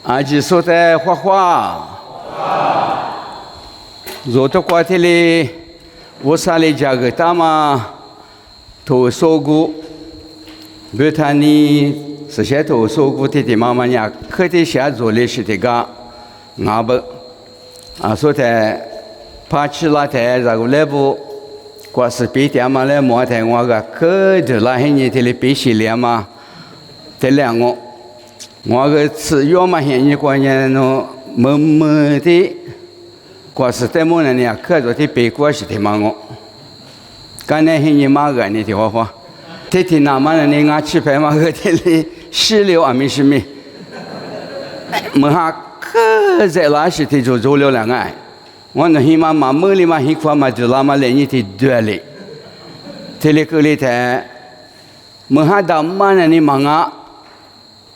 阿吉说的画画，若多瓜提里，我啥里加个大嘛，头收骨，不谈你这些头收骨的妈妈呀，可得下做的是这个，俺不，啊说的，怕起来的这个来不，光是比点嘛来摸的我个，可得那些年的比起来嘛，得两个。我个吃药嘛，现在关键喏，慢慢的，光是在么呢？看着的背过是的嘛我，刚才现在嘛个你的话话，天天那么呢？俺吃饭嘛个的哩，石榴啊没什么，么哈可在那是的就做了两个，我那起码嘛么里嘛，一块嘛就那么来你的多哩，这里个里头，么哈到嘛呢？你忙啊？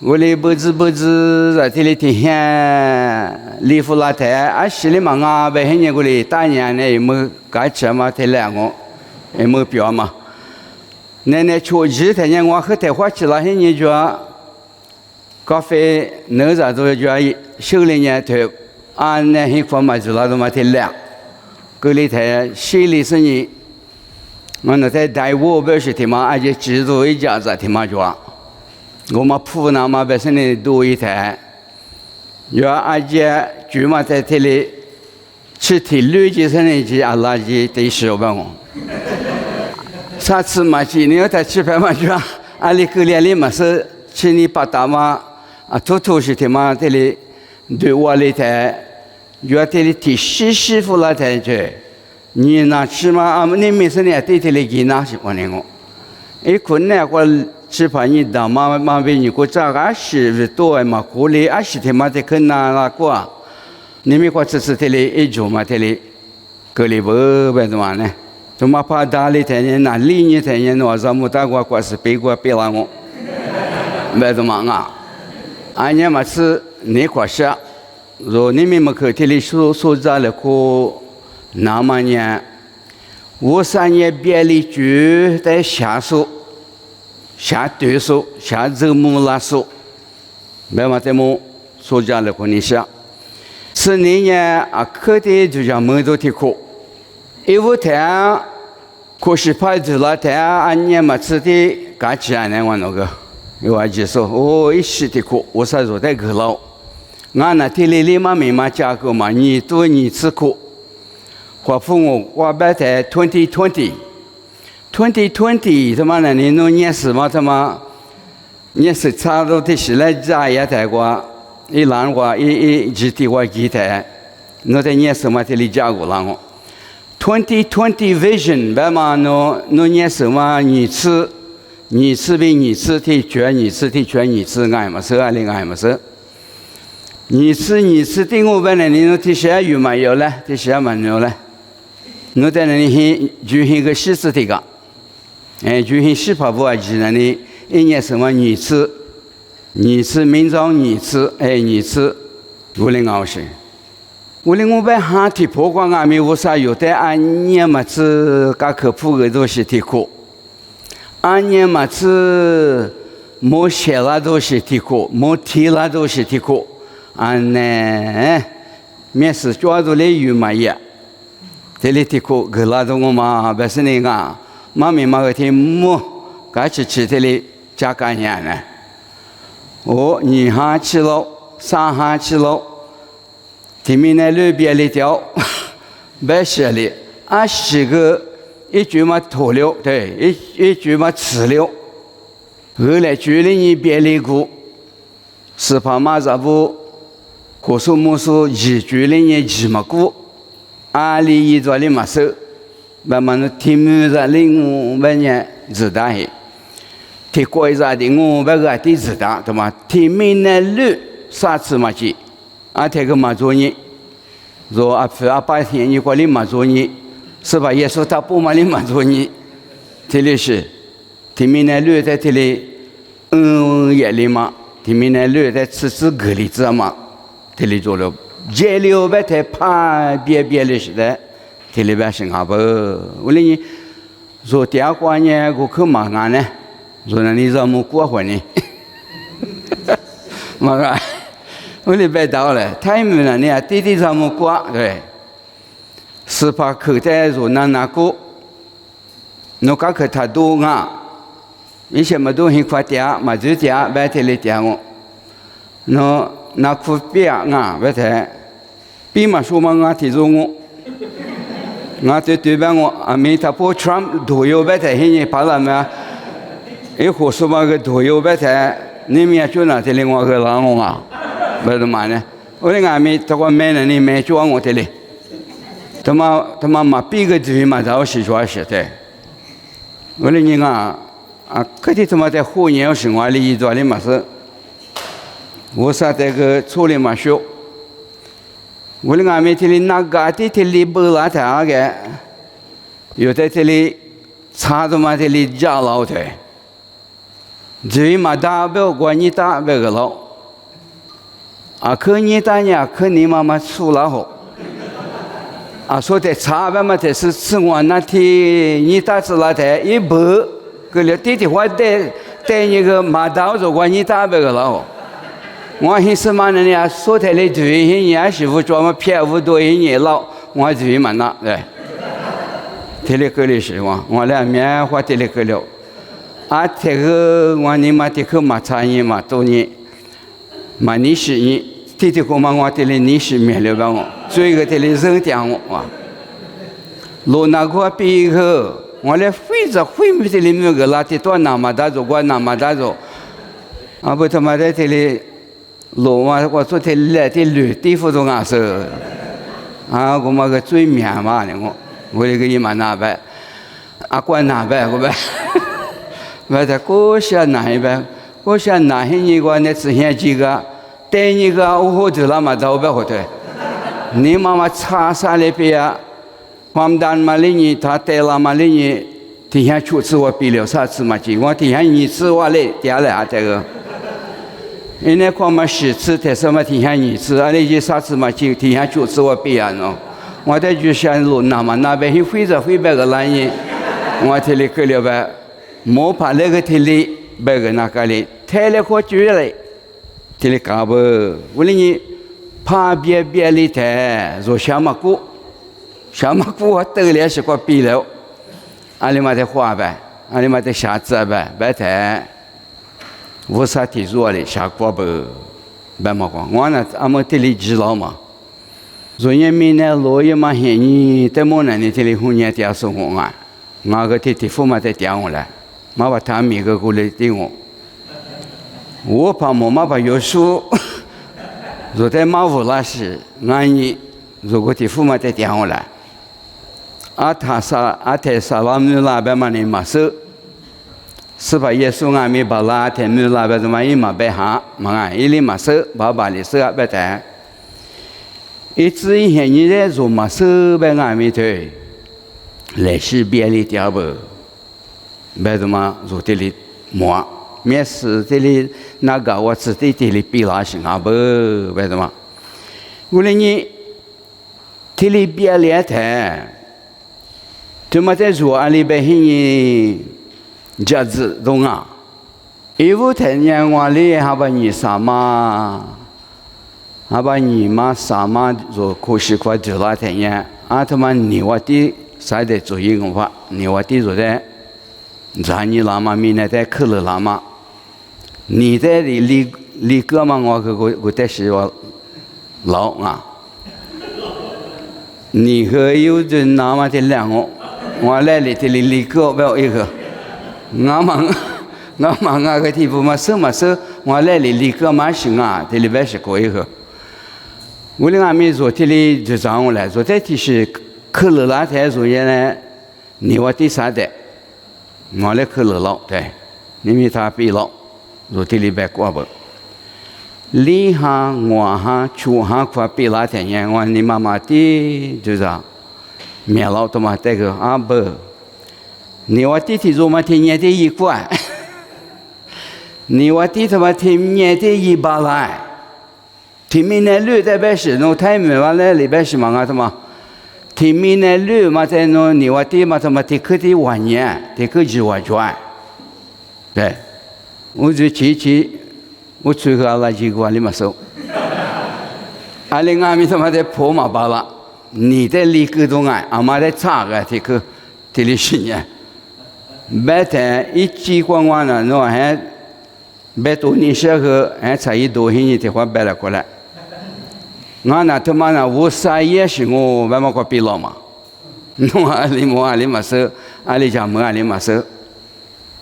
我哩不知在这里天下里夫拉台，啊，是哩嘛啊，白黑年过哩大年呢，没干吃嘛，这两个，也没表嘛。奶奶秋季他年我和台花起了，黑年就咖啡哪咋都就修了年头，俺那黑块嘛就那都嘛这两，过哩台西里生意，我那在大屋不是他妈，而且制作一家子他妈就。我们湖南嘛，本身的多一台，要而且就嘛在这里吃体绿的生的去阿拉去得少吧我。上次嘛去，你要在吃饭嘛就阿里个里嘛是吃你八大嘛啊，偷是他妈这里对我里台，要这里提西服那台去，你那吃嘛啊，你没事呢，对这里给拿是我那个，一困难我。吃饭你到嘛被你过这个是多嘛，过来是他妈的可难了过，你们过这次这里一周嘛这里，隔离不怎么呢？怎么怕打理天天那里你天天我怎么打过是背过背了我，没怎么啊？俺家嘛是你过是，若你们可这里说在了过那么年，53年别离就在下手。下对手，下这么拉手，没嘛这么说家的和你想，是那年啊，课的就叫门都听课，一五天，可是拍子那天俺年嘛吃的干起来呢，我那个，有话就说，哦，一时的课，我啥时候在个老，俺那天里嘛没嘛价格嘛，你多你吃课，或父母我摆在2020。2020他妈的，你弄年事嘛？他妈年事差不多的是来家也台过，一两过一集体过几台，那在年事嘛这里加过了我。2020 vision 白嘛弄年事嘛，你吃比你吃的全你吃的全你吃俺嘛是俺另俺嘛是，你吃的我本来你弄这些有嘛有嘞，这些嘛有嘞，我在那里就一个西式的个。就是西跑步啊，既然你一年什么你吃，明早你吃，你吃，无论熬些，无论我把哈提破光啊，没有啥有的，俺年嘛吃噶科普个东西提课，俺年嘛吃没写了东西提课，没提了东西提课，俺呢，面试抓住了有嘛也，这里提课个拉动我嘛，不是那个。妈咪妈个天么，该吃的哩加干年呢？哦，2下吃了，3下吃了，前面那路边里条，白写哩，20个一句嘛脱了，对，一句嘛吃了，后来距离你别离过，是怕嘛啥不？可说么说，距离你几么过，阿里一做哩嘛手。慢慢的，天母在领我半年子弹去，天过一下的我半个地子弹，对吗？天明那路啥子嘛去？啊，这个嘛做呢？说8天你过来嘛做呢？是吧？耶稣他不嘛里嘛做呢？这里是天明那路在这里，夜里嘛，天明那路在吃隔离子嘛，这里做了，这里我把它怕别的是的。这里边是阿不，我哩说第二关呢，我去忙啊呢，说那你怎么过活呢？忙啊，我里边到了，他们那呢，弟弟他们过对，是怕口袋如那过，侬讲可他多啊，以前么都很快点，嘛就点白天里点我，侬那苦别啊，白天，比嘛说嘛我提中我。我对对边我啊，没他不 Trump 都有白天，现在怕了没？一伙说嘛个都有白天，你们就那这里我个老我啊，不是嘛呢？我那俺们这个买呢，你买就我这里，他妈嘛比个对嘛，早是说是的。我那你啊，可的他妈在后年生活里做的嘛是，我啥这个处理嘛少。我那俺们这里那个的这里不拉他个，有在这里差的嘛这里家老的，最嘛大不要管你大不个老，可你大呢可你妈妈出了后，说的差别嘛这是吃我那天你大吃了的一不，个了弟弟话带那个嘛大就管你大不个老。我很什么人呀？说台里对一年媳妇专门骗我多一年老，我对嘛那对。这里个里是我俩面花这里个了，这个我你妈这个嘛差你嘛多年，嘛你是你，弟弟个嘛我这里你是面了吧我，所以个这里人讲我，罗那个比个，我来非着非没这里面个拉的多那么大做过那么大做，不他妈在这里。罗嘛，我昨天来的绿地服装啊是，我嘛个最面嘛呢我这个伊嘛拿呗，管拿呗个呗，我在过下拿一呗，过下拿一你个那之前几个，带你个我就那么早呗后头，你妈妈查啥来别啊？我们单嘛哩你他带了嘛哩你，提前出次我比了啥次嘛几，我提前你次我嘞，第二来这个。人家光嘛10次，但是嘛提前2次，那些啥子嘛就提前9次我背啊喏。我在就想路那么那边会着会别个烂人，我这里去了呗，没怕那个这里别个那个里，太了可绝了，这里搞不，我那你怕别里头做什么股我得了是个比了，里嘛在花呗，里嘛在下子呗，白太。我啥提做的下锅不，白么光，我那俺们这里知道嘛。昨天明天落叶嘛，现你在么那你这里红年点送我啊？我个弟弟父母在点我来，妈把他每个过来点我。我怕妈把有数，昨天妈无那事，俺你如果弟父母在点我来，他啥拉姆那边嘛你嘛是。是把耶稣俺们把那天没那边怎么一嘛白哈嘛俺一里嘛是把里是啊白的，一直以前你在做嘛是白俺们对，来是别里点不，白怎么做这里么？面试这里那个我自己这里比拉行啊不白怎么？我来你这里别里的，怎么在做俺里边你？家子中啊，一五天年我里还把你啥嘛，还把你妈啥嘛做可惜快走了天年，他妈你我的啥的做一个话，你我的做的，咱你拉嘛明天在去了拉嘛，你在离个嘛我在是我老啊，你和有人那么的两我来里这里离个不要一个。我忙个地方嘛，什么事？我来里个嘛行啊，这里边是过一个。我的俺们昨天里就上午来，昨天是去了那天昨天呢，你我第三代，我来去了老对，因为他比老，昨天里边过不。里哈我哈出哈快比那天年，我你妈妈的就是面老多嘛这个不。你我弟弟做嘛天年的一块，你我弟他妈天年的一把来，天明年绿在边是弄太没完了里边是嘛他妈，天明年绿嘛在弄你我弟嘛他妈天可的晚年，天可就晚转，对，我就我最后垃圾锅里面收，阿里阿弥他妈的破嘛巴了，你的离个东爱，阿妈的差个这个这里是呢，白天一机关完了，侬还白多年些个还才一多些年的话白了过来，我那他妈那我啥也是我外面个比了嘛，侬阿里嘛是阿里家么阿里嘛是，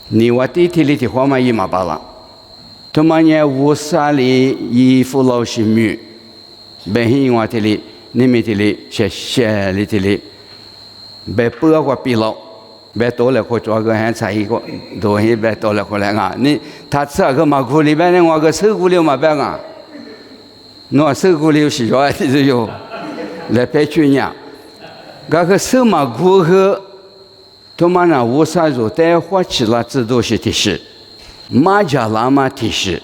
你我地铁里的话嘛一嘛巴了。他妈呢，我啥里衣服老是米，白天我这里，你们这里些里这里，白不个比老，白多了个做个还差一个，多些白多了过来啊！你他这个马库里边呢，我个手骨流嘛白啊，我手骨流是说就是有来白去呢，那个手马骨和他妈呢，我啥做带花起了，这都是的事。马家喇嘛提示，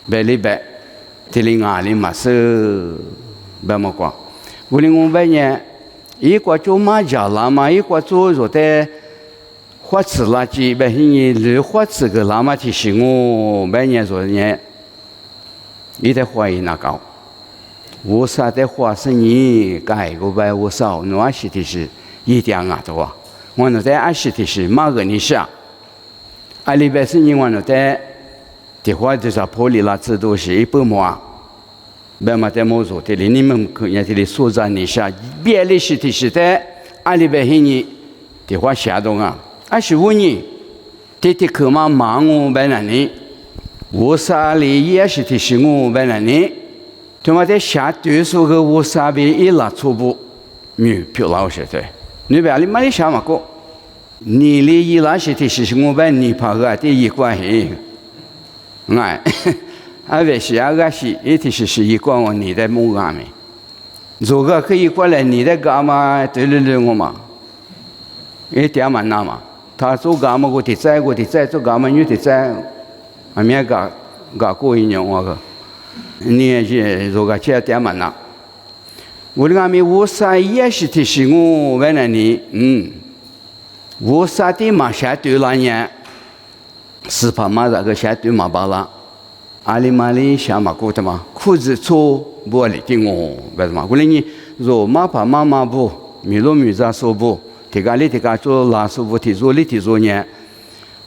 白里白，提里阿里嘛是白么光。我哩我白呢，一个做马家喇嘛，一个做说的花池垃圾，白些呢绿花池个喇嘛提示我白呢说呢，一点怀疑那高，我啥的花是你改个白我少，我阿是提示一点啊多啊，我那在阿是提示马个你下。阿里边是因为呢，在的话就是破里了，这都是一百亩，别嘛在某处的里，你们可以这里说在你下，别的是的是在阿里边些人的话下动啊，25年，的可嘛忙我白那里，我啥里也是的是我白那里，他妈在下多数个我啥边一拉初步，没漂老些对，你别阿里嘛里下嘛过。你哩伊拉是的是我们你怕个的一关系，哎，阿维是阿个是一的是一关我你在木干没，如果可以过来你在干嘛对了我嘛，一点嘛那嘛，他做干嘛我的在做干嘛你的在，阿面个过一年我个，你也是如果这点嘛那，我的阿面我啥也是的是我为了你我啥的嘛下对了呢？是怕嘛那个下对嘛罢了，阿里嘛里下嘛过的嘛，裤子粗不里的我，为什么？我哩你若嘛怕妈妈不，米罗米扎说不，提个里提个做拉说不提做里提做呢？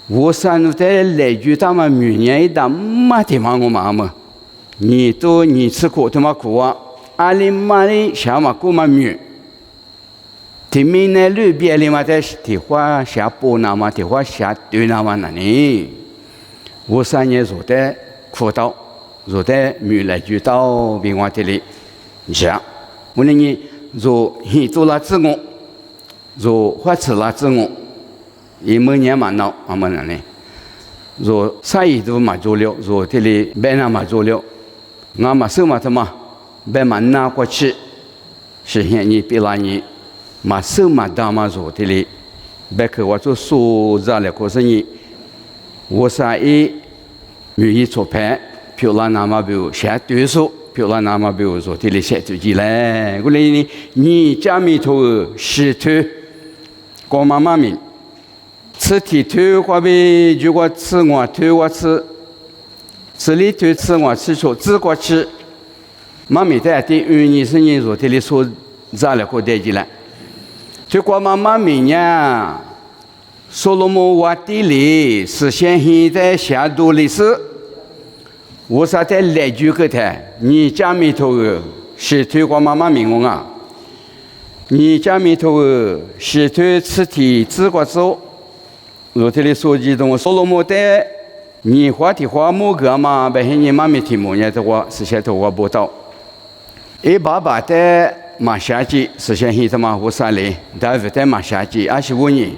我啥no在来句他们明年一打嘛的嘛我妈妈，你都你吃苦他妈苦啊，阿里嘛里下嘛过嘛米。提明呢路边里嘛在提花下坡那嘛提花下对那嘛那里，我3年做的苦道，做的米来就到比我这里下，我那你做很多了自我，做花吃了自我，一每年嘛闹我们那里，做啥也都嘛做了，做这里别那嘛做了，我嘛手嘛他妈别嘛拿过去，是现你别拉你。嘛手嘛大嘛做的哩，别个我做数字了，可是你，我啥也愿意做牌，漂亮那么比如下对手，漂亮那么比如说的哩下自己来，我哩你家里头是头，我妈妈咪，吃体头话呗，如果吃我头我吃里头吃我吃错，自个吃，妈咪在的20是你说的哩说咋了可得起来。结果妈妈明年，所罗门王地里实现现在下多的事，我啥在来句个台，你家里头是推广妈妈明我啊，你家里头是推吃体自个做，我这里说几种所罗门的，你话的话么个嘛，白天你妈咪题目呢的话，实现头我不到，一爸爸的。马下季实现现在嘛无啥嘞，但是在马下季25年，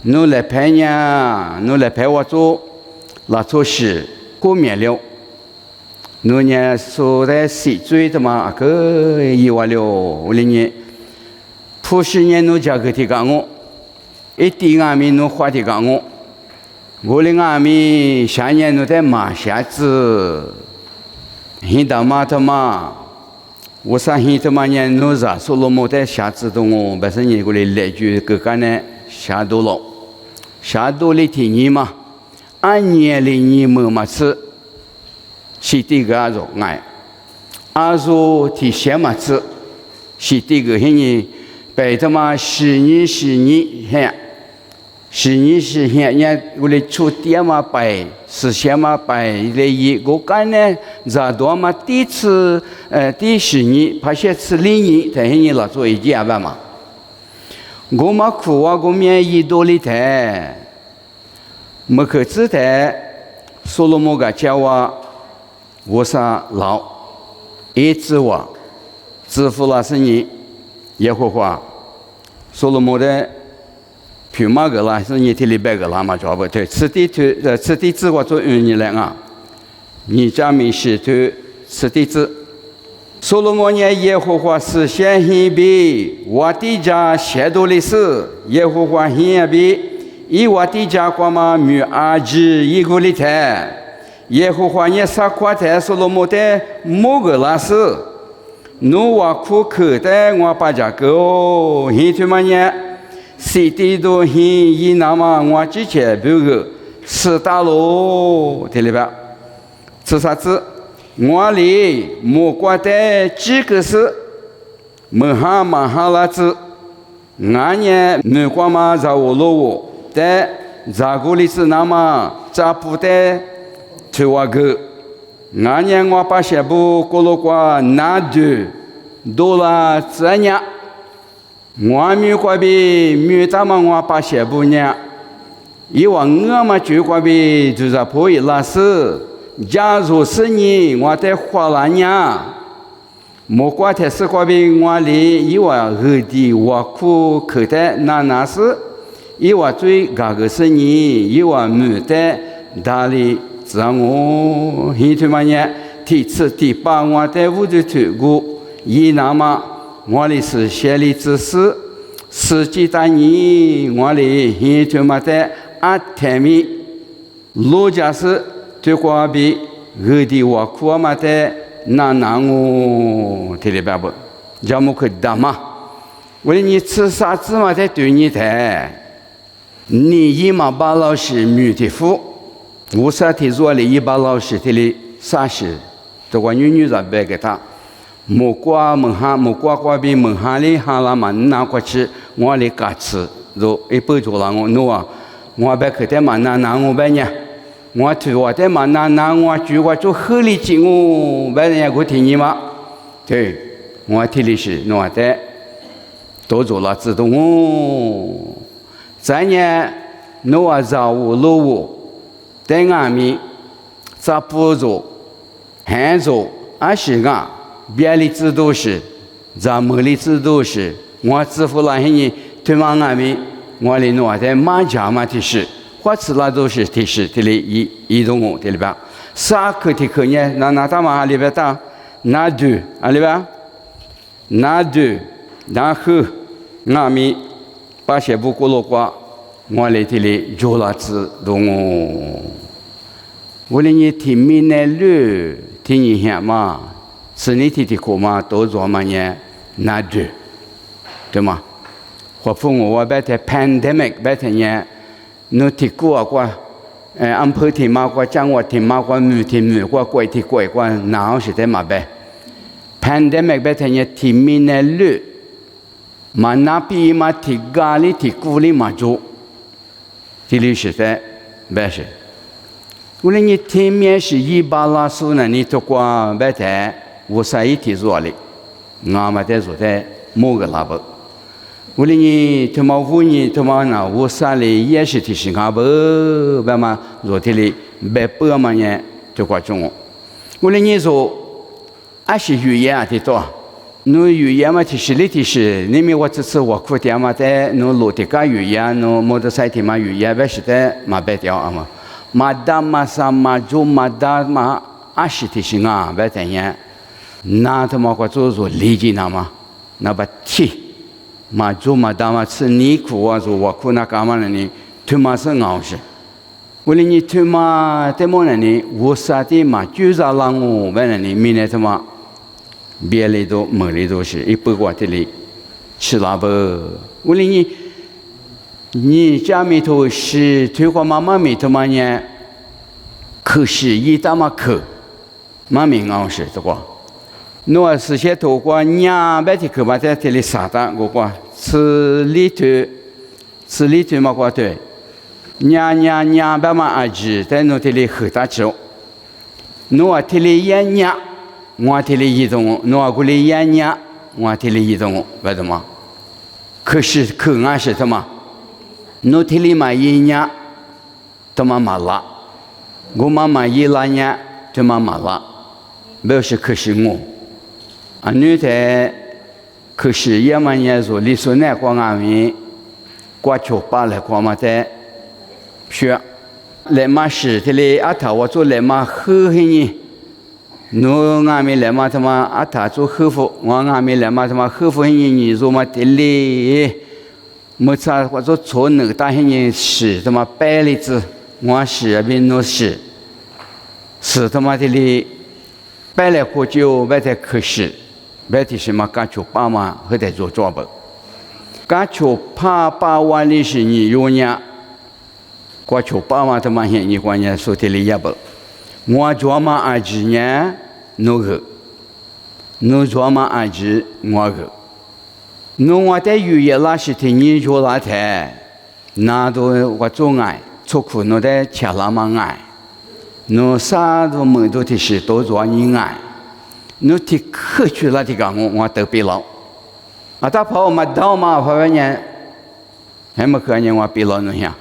侬来陪呢，侬来陪我做，那做事过面了，侬呢说在洗嘴的嘛个一万了，我哩呢，普世呢侬家个提讲我，一点阿米侬花提讲我哩阿米下年侬在马下子，现在嘛他妈。我相信他妈呢，侬是所罗门在下子的我，本身你过来来句个个呢下多了，下多了天你嘛，按年里你们嘛是，是第个种哎，阿说提什么子？是这个人被他妈12嘿，12人我来出点嘛白，是什么白来一个干呢？咋多嘛？第12拍些次里但是你老做一件办嘛？我嘛苦啊，我面一多里台，没可知台，所罗门个叫我啥老，一直话。支付了是你耶和华所罗门的皮马个啦是你提里白个啦嘛叫不对，此地之我做你来啊，你家没事对此地之所罗门耶和华是先行比我的家写多的是耶和华先比以我的家过嘛女儿子一个里台耶和华也撒夸台所罗门的某个啦是。努瓦库克的我把这个哦，现在嘛呢，实地都现以那么我之前比如四大路对了吧？这啥子？我里莫过的几个是门哈拉子，俺呢没过嘛在我路的，在古里是那么在不的推我个。俺呢我把些不过了过拿的多了这样我没过比没他们我把些不呢以往我们就过比就是破一拉是假如是你我在花了呢莫过的是过比我里以往和的我苦可的那是以往最高个是你以往没的大理让我现在嘛呢，第7、第8我在屋里推过，以那么我的是写的知识，实际大年我的现在嘛在阿台米，罗家是最过比二的我苦嘛在那我听得白不？叫么可大嘛？为你吃啥子嘛在对你台，你一嘛把老师没的服。我啥提做了一把老师提的啥事，这个女人别给他，莫挂比门下里哈拉嘛拿过去，我来嘎吃，就一般做了我弄啊，我别去的嘛拿我别呢，我推我的嘛拿我就我做合理金我别人家我听你嘛，对，我提的是弄的，都做了自动哦，咱呢弄啊找我路我。在外面，在不做，还做，20个，别的制度是，在某的制度是，我支付那些人对外面，我来弄在马家嘛的是，或者那都是的是的哩移动我对吧？啥课的课呢？那他妈里边打，那对，里边，那对，然后外面把些不过了话。我来这里做了子动物，我来你听闽南语，听一下嘛，是你听的课嘛，都做嘛呢？那对吗？或者我白天 pandemic 白天呢，你听过过，安排听嘛过，讲我听嘛过，没听没过，怪听怪过，哪是在嘛白 ？pandemic 白天呢听闽南语，嘛那边嘛听咖喱听咕哩嘛做。这里是在白是，我你天面是一把拉手呢，你都光白台，我啥一提做哩，我们在做在某个拉不，我你他妈五年他妈那我啥哩也是提醒我不，白嘛做这里白白嘛呢就挂中我你说，还是语言的多。侬语言嘛，提示，你们我这次我苦点嘛，在侬罗的个语言，侬摩托车的嘛语言，不是在嘛白掉啊嘛，嘛达嘛啥嘛就嘛达嘛，还是提醒啊，不怎样，那他妈我做理解那嘛，那不提，嘛就嘛达嘛是你苦啊，做我苦那干嘛呢？你他妈是熬是，为了你他妈怎么呢？你我啥的嘛，就是让我为了你明天他妈。别的都没的都是一百块的里吃了不？为了你家里头是推广妈妈里头嘛呢？可是一大嘛可，妈咪熬是这个，侬事先透过两百的口嘛，在这里撒的，我讲吃里头嘛，我对，两百嘛阿吉，在侬这里喝大酒，侬这里演伢，我这里移动，侬这里演伢，我这里移动，为什么？可是口岸是什么？侬这里嘛演伢，他妈麻辣，我妈妈一拉伢，他妈麻辣，不是可是我。啊，女的可是也嘛也说，你说那光俺们刮球把来光嘛在学，来嘛是这里阿头我做来嘛喝黑呢，侬俺们来嘛他妈阿头做喝服，我俺们来嘛他妈喝服黑呢，你说嘛这里没啥我做错那个大黑呢是他妈白里子，我是那边侬是他妈这里白来过就白在可是。白提什么干球爸妈和在做装备，干球怕把碗里是你有伢，干球爸妈他妈现你关键说的里也不，我装嘛阿吉呢，侬装嘛阿吉我个，侬我在有一拉是听你做那台，那都我做爱，出苦侬在吃那么爱，侬啥都没都的是都做你爱。侬提客去了的讲我得病了，啊，他跑嘛到嘛跑完年，还没可能我病了侬想，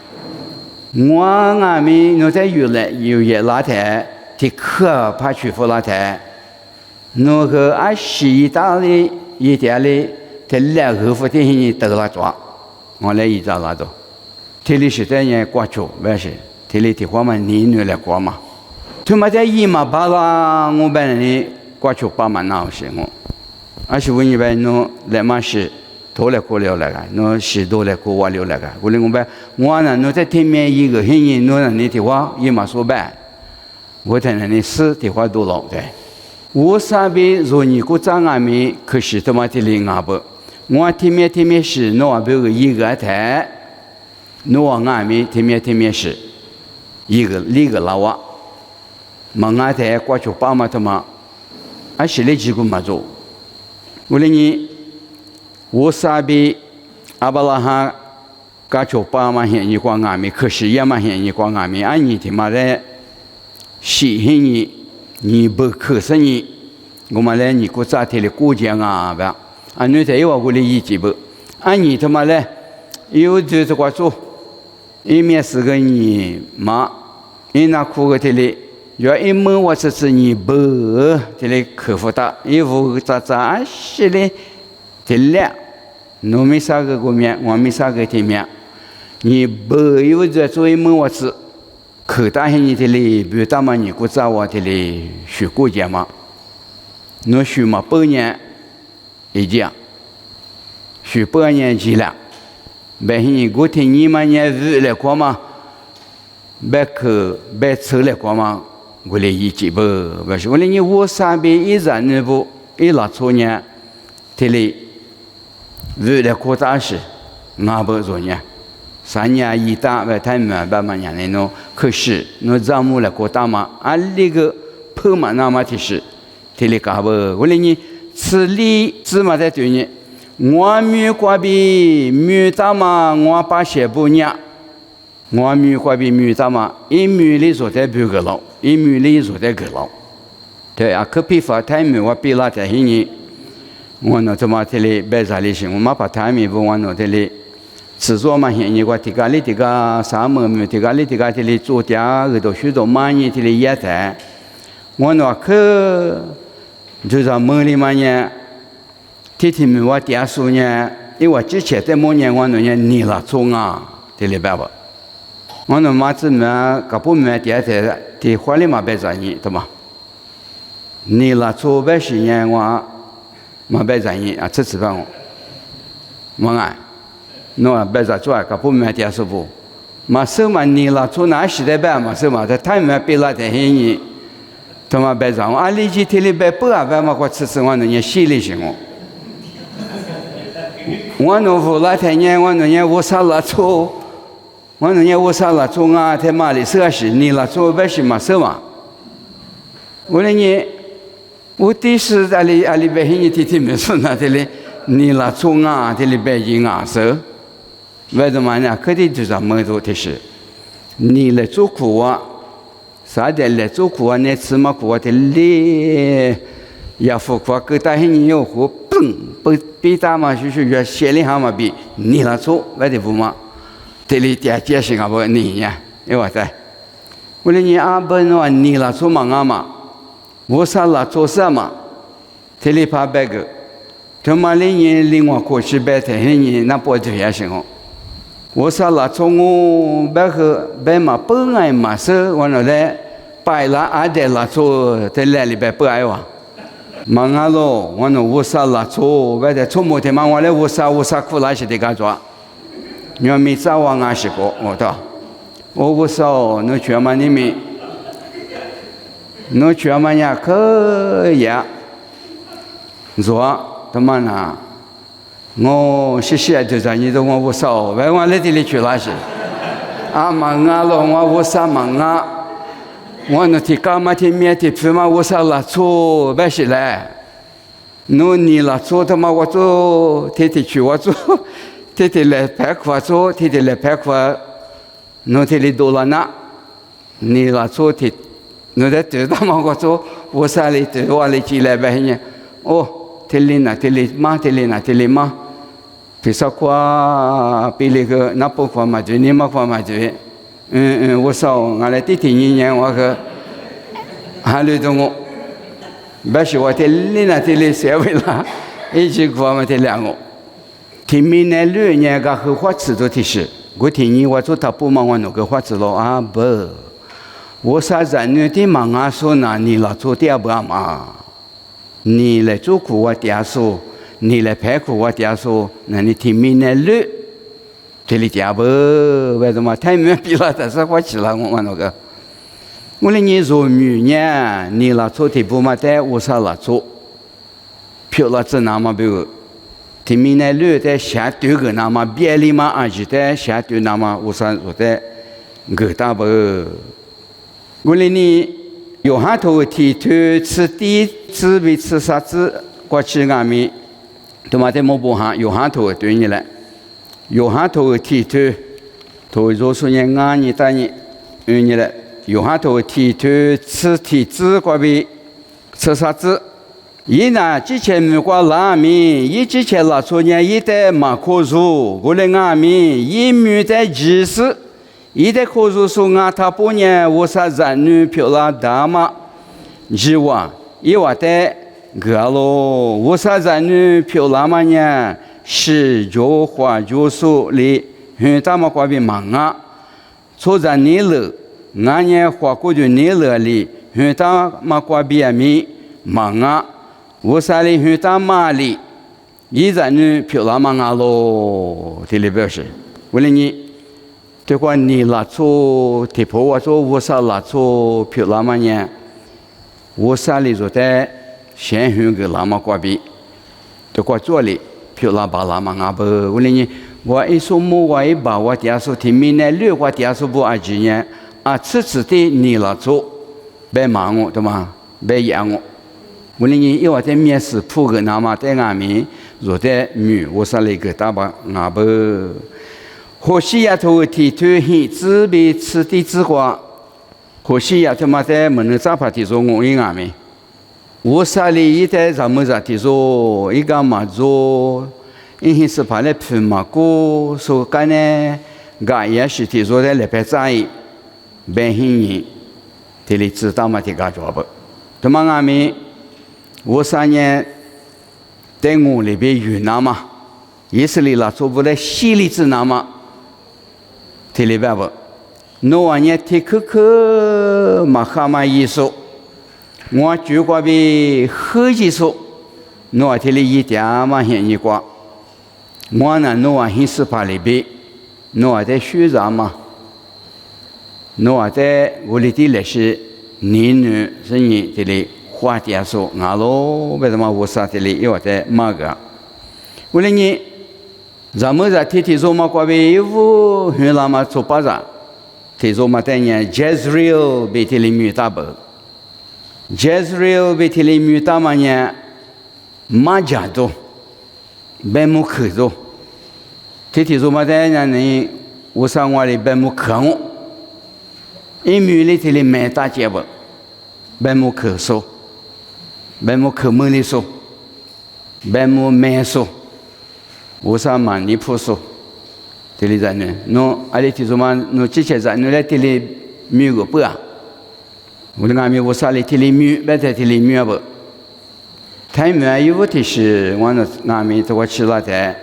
我俺们侬在有一拉台提客怕去付拉台，侬个俺西大的一点的在两个付的人得了抓，我来一张拉到，这里是在人刮球，不是，这里的话嘛你来刮嘛，他妈在一嘛巴拉我本人。刮球把嘛那是我，而且问一般侬来嘛是头来过了来个，侬是头来过我了来个，我哩我办我呢侬在对面一个黑人侬那里的话也嘛说办，我在那里是的话都老的，我啥边若你个张俺们可是他妈的零阿不，我对面是侬阿边个一个台，侬俺们对面是一个老娃，嘛俺台刮球把嘛他妈。俺心里几个没做，我哩你，我啥边阿巴拉哈，干球把嘛现你光俺们，可是也嘛现你光俺们，俺你他妈的，喜欢你不可是你，我们来你国家的国家啊吧，俺女在我哩一几不，俺你他妈的，有就是我做，一面是个你妈，一那苦个的哩。要一问我是你不这里克服的，一副咋是嘞？这俩，侬没啥个过面，我没啥个对面，你不有在做一问我是，可大些你这里，比如大嘛你国家我这里学国家嘛，侬学嘛8年一讲，学8年级了，白你过天你嘛年日来过嘛，白抽来过嘛。我来一几不不是，我来你我三边一人那部一老ço年，这里为了扩大是，俺不做呢，3年一打外太慢半嘛年来侬，可是侬账目来扩大嘛，俺那个破嘛那么的是，这里搞不，我来你此里芝麻在对呢，我米瓜比米大嘛，我把些不呢。我米瓜比米大嘛，一米里坐在半个楼，一米里坐在个楼。对啊，可比法太米我比拉在黑呢，我那他妈这里白啥里行，我妈把太米不我那这里，制作嘛黑呢，我这个里这个啥么米，这个里这个这里做点个都许多嘛呢，这里也在，我那可就是梦里嘛呢，天天米我点数呢，因为之前在某年我那年你了做啊，这里白不。我那妈子们搞不明白点在的花里嘛白赚你，对吗？你那做白10年我嘛白赚你啊，这次办我，我爱，侬白赚做搞不明白点是不？嘛手嘛你那做哪时代办嘛手嘛，在太没别了在黑你，他妈白赚我，俺里去天里白不啊白嘛我吃我那年心里行我，我农夫那天年我那年我啥那做。我那年我啥了做啊？他妈的，是你了做白是嘛是嘛？我那年我第时阿里白黑你天天没说那这里，你那中啊这里白银啊是，为什么呢？肯定就是么多的事，你来做苦啊，啥的来做苦啊？那芝麻苦啊的嘞，也不苦啊，个大黑你有苦，嘣不比大嘛就是越写里哈嘛比你那做，为的不嘛？这里解释啊不你呀，因为在，我哩你阿本话你那做嘛啊嘛。我啥啦做什么？这里怕别个，他妈的人另外过去白天人那不就也行哦？我啥啦做我别个别嘛本来嘛是我那来摆啦阿爹啦做在那里边不爱哇？忙啊咯，我那我啥啦做，别的做么的嘛我来我啥苦啦是的干做，你要没啥我俺是个我的，我啥那全嘛你们。侬觉么呀？可以，说他妈呢？我谢谢就是你都我少，为我来这里去哪些？啊忙啊咯，我啥忙啊？我那天干嘛天面天去嘛？我啥啦做不是嘞？侬你啦做他妈我做天天去我做，天天来拍块做，天天来拍块，侬天里多了那，你啦做天。侬在对他妈我做，我啥里对我里起来白呢？哦，天里那天里嘛，天里那天里嘛，比啥夸比那个那不夸嘛就你嘛夸嘛就，我说俺来第年我个，还留着我，不是我天里那天里社会啦，一直夸嘛天两个，天明那6年个后花池都提示，我天你我做他不忙我弄个花池咯啊不。我啥人呢？的忙啊说呢，你来做第二步嘛？你来做苦我第二说，你来拍苦我第二说，那你听明那路，这里第二步为什么太没比了？但是我起了我那个，我哩你做女呢，你来做第步嘛？但我啥来做？漂了这那么比如，听明那路在下对个那么别里嘛，而且在下对那么我啥做的，个大步。我哩你有哈头提头吃地吃为吃啥子？过去俺们他妈在某部行有哈头对你来，有哈头提头，头若说人俺你打你，你来有哈头提头吃提子过为吃啥子？伊呢之前没过拉面，伊之前拉出年伊在马可肉，我哩俺们伊没在集市。伊在可如说啊，他半年我啥人女漂亮大嘛，是哇，伊话的个咯，我啥人女漂亮嘛呢？是就话就说哩，很大嘛关于忙啊，做人你了，俺呢花过就你了哩，很大嘛关于咪忙啊，我啥哩很大嘛哩，伊人女漂亮嘛啊咯，这里表示，为了你。这个你拉做地婆我做我啥拉做漂亮嘛呢？我啥里做的先选个那么挂比，这个做哩漂亮把那么阿不，我哩我一说么我一把我第二说听明呢六我第二说不阿几年啊，次次的你拉做，别骂我对吗？别养我，我哩因为在面试铺个那么在外面做的女，我啥里个大把阿不。或许呀，头提头很自卑吃的之花，或许呀，他妈在门口咋怕提说我一样没？我啥里一在咱们这提说一个嘛做，因是怕来喷嘛过，说干呢，个也是提说在那边在，本很人，这里知道嘛？这个做不？他妈俺们，我3年在我那边云南嘛，也是里啦做不来西里子那嘛。这里边不，侬往年提可嘛哈嘛艺术，我就过比科技术，侬这里一点嘛现一挂，我呢侬往现实怕里边，侬在学啥嘛？侬在我里的那些年女是你这里花点数，俺喽为什么我啥这里又在嘛个？为了你。咱们在天天做嘛，过为有很那么做巴掌，天做嘛，但年 Jezreel 被这里面打败， Jezreel betili mutamanya majado bemukhzo titi zomadanya ni usangwali bemukhango imuli tili meta jeba bemukhso bemukhmuliso bemumeso usamani puso tili zane no aliti zoman no chiche zane tili mugo pua 우리가 우살이 틀리미 베테 틀리미 뭐 타이면 이것이 원은 남이 더 치라대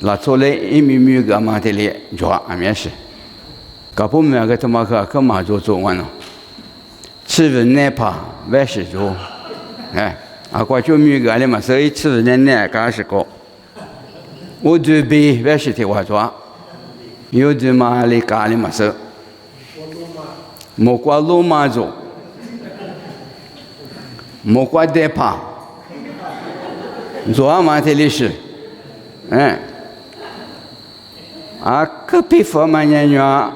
라초레 이미미가 마텔이 좋아 아면시 가보면 그 마가 그 마조 좋아는 치는 내파 외시죠 예 아까 좀 미가 아니면 서이 치는 내 가시고 우드비 외시티 와줘 요즘말이 가리면서 뭐과 로마조 뭐과 대파 좋아 마텔리시 예 아크피 포마냐냐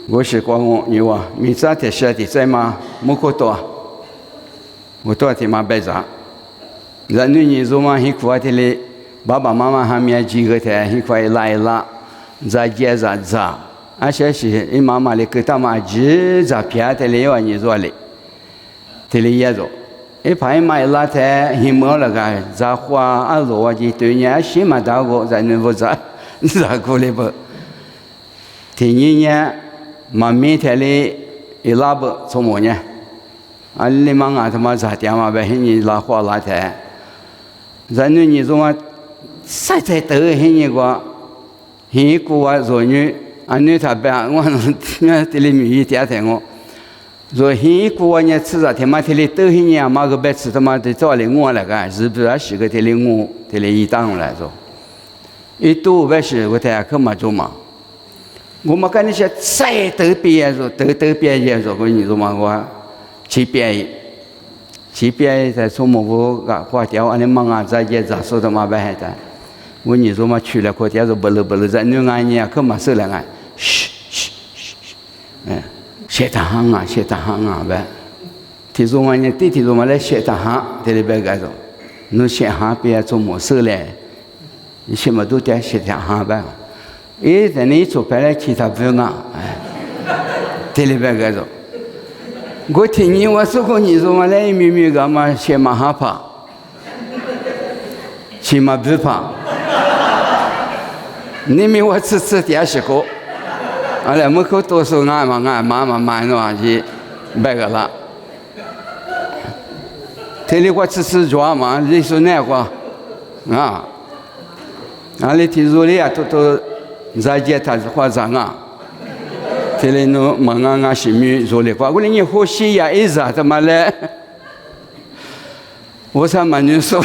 我是光有啊米扎特设的在嘛木可多我多的嘛白扎然后你做嘛很快的嘞爸爸妈妈还没几个的很快来了在接着扎而且是你妈妈的给他们只在偏的嘞你做嘞的嘞也做一排买了的很么了个在花啊罗的对你起码到过在那不在在过来不第二年Mami teli ilab semuanya. Ali manga sama zatiama bahini lahwa late. Zanu ni zoma sai sai te hini gua hi kuwa zonyu anu tabe wan teli mi tia tengo. Zo hi kuwa nya tsa tema teli te hini ama ga bet tama de zali ngwa la ga zi bu a shi ga teli ngu teli yi dang la zo. Itu ba shi go ta ka ma zo ma. 我们看那些再得毕业说，得毕业说，我你说嘛，我去毕业在从某个花雕，俺们忙啊，在也在说的嘛白的，我你说嘛去了花雕说不了，在那俺呢，可嘛是了俺，嘘，写大行啊呗，提说嘛呢，提说嘛来写大行，这里边个说，侬写行毕业做么事嘞？你什么都得写大行呗。 哎，在你做白来其他不用啊，哎，这里边个着。我听你我说过，你说嘛来秘密干嘛？写马哈帕，写马不帕。你们我吃点时候，完了门口多少俺妈那去白个了。这里我吃抓嘛，你说那个啊，俺里听说的呀，都。 在街他花长啊，这里no忙啊是米做的话，我连呼吸呀一下怎么嘞？我才蛮牛说，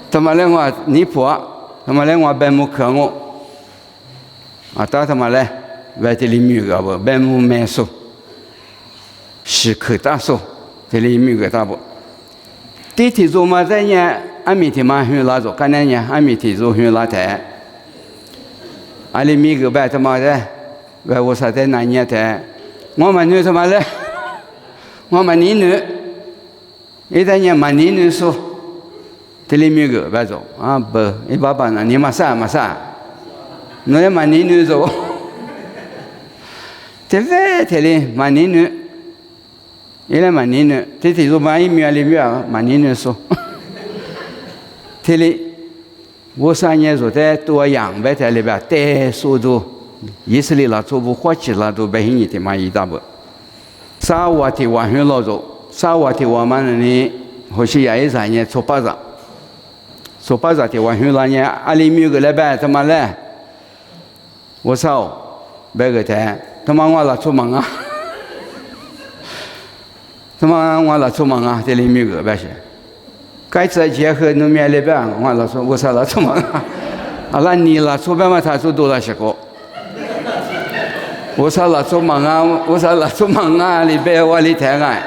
怎么嘞我你婆，怎么嘞我白木看我，啊他怎么嘞？外地里米个不白木没说，是可大说，这里米个大不？地铁做嘛在呢，俺明天嘛去拉走，看那呢，俺明天做去拉台。 Ali mi ke ba tama de ba wo sa de na nya de ngo ma nu tama le ngo ma ni nu e da nya ma ni nu so tele mi ke ba zo a ba e ba ba na ni ma sa no le ma ni nu zo te ve tele ma ni nu ele ma ni nu te te zo ma i mi ale mi ma ni nu so tele 我3年做的多样白在里边，带速度，以色列了做不火起了都白你的嘛一大不。沙瓦的晚上老做，沙瓦的我们呢，或许也3年做巴扎的晚上那年，阿里米个礼拜他妈来，我操，白个台，他妈我了做忙啊，他妈我了做忙啊，这里米个白些。 该在结合农民那边，我老说我啥老做嘛，啊那你了做白嘛，他做多了些个，我啥老做忙啊，我啥老做忙啊，里边我里台啊，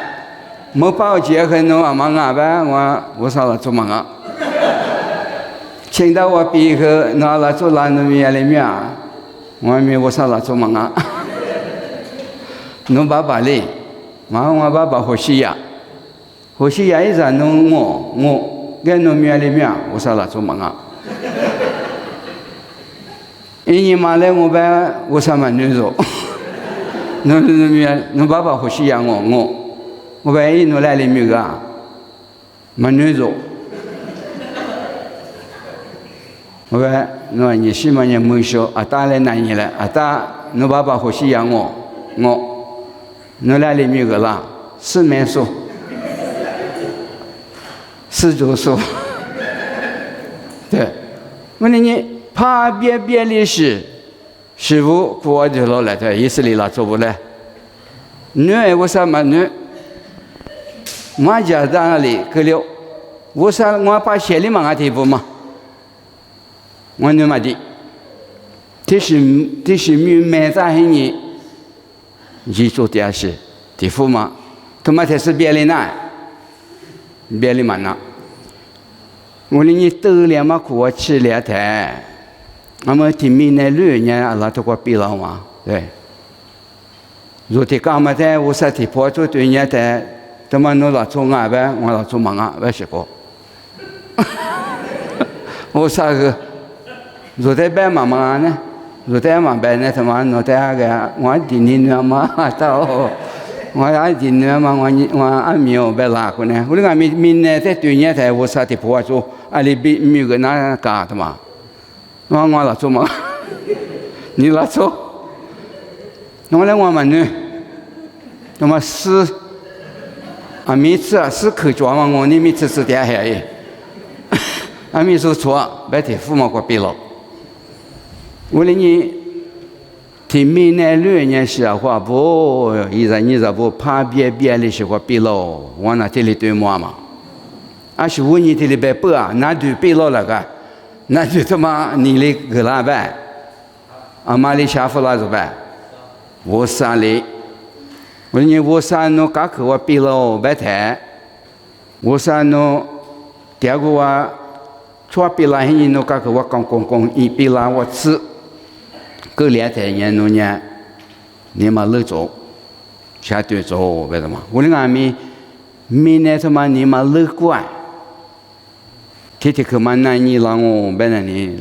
没把我结合农啊忙啊呗，我啥老做忙啊，听到我毕业那老做那农民那边，我啥老做忙啊，农爸爸嘞，嘛我爸爸呼吸呀，呼吸呀一阵弄我跟弄面里面，我啥啦做忙啊？一年嘛来我爸我啥嘛女做，弄面弄爸爸呼吸呀我爸一弄来里面个，嘛女做。我说，我你西嘛人没说，啊打来哪年了？啊打，我爸爸呼吸养我，我来里面个啦，4面数，4组数，对，我说你怕别的事，师傅给我就老来的，意思里啦做不来，女我啥嘛女，我家在那里去了，我啥我把鞋里嘛地步嘛。我女嘛的，这是买在黑你，你做点事，地付嘛，他妈才是别的那，别的嘛那，我说你得了嘛，给我吃了台，我们听明那路呢，阿拉都过比了嘛，对，如果干嘛的，我啥地方做对呢的，他妈弄了做啊呗，我了做忙啊，不是个，我啥个。如在白妈妈呢？如在妈白呢？他妈弄在个，我今年呢嘛到，我今年嘛我阿米我白拉过呢。我那个明年在对年在我啥地方做？阿里比米个那干的嘛？我了做嘛？你了做？我来我们呢？那么是啊，每次啊是口抓嘛，我你每次是点海耶？阿米说错，白天父母过闭了。我说你听闽南语呢说话不，你不怕别的说话闭了，我那这里对么嘛？啊是我你这里别播啊，那就闭了那个，那就他妈你的个老板，阿妈的下夫那怎么办？我啥嘞？我说你我啥弄嘎口我闭了白谈，我啥弄第二个我错闭了，你弄嘎口我讲一闭了我吃。过2天年弄年，你嘛乐做，下对做为什么？我那俺明年他妈你嘛乐观，天天去嘛那你让我本来你，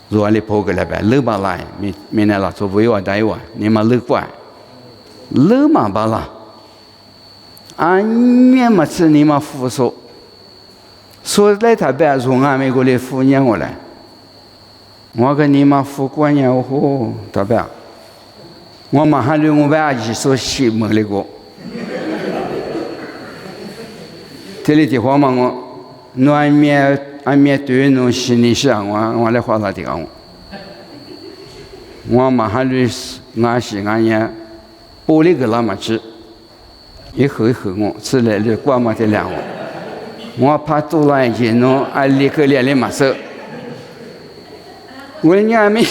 如果你跑过来呗，乐巴来，明年了做不要带我，你嘛乐观，乐嘛巴啦，俺面嘛吃你嘛服说，说来他别从俺美国来敷衍我来。我跟你们付过年后，代表我马上就我把一手洗没了个。这里的话嘛，我按面对弄心里想，我来花啥地方？我马上就俺洗俺也玻璃个那么吃，一口我吃来就光嘛得两我怕多了一些弄，立刻连马手。我讲明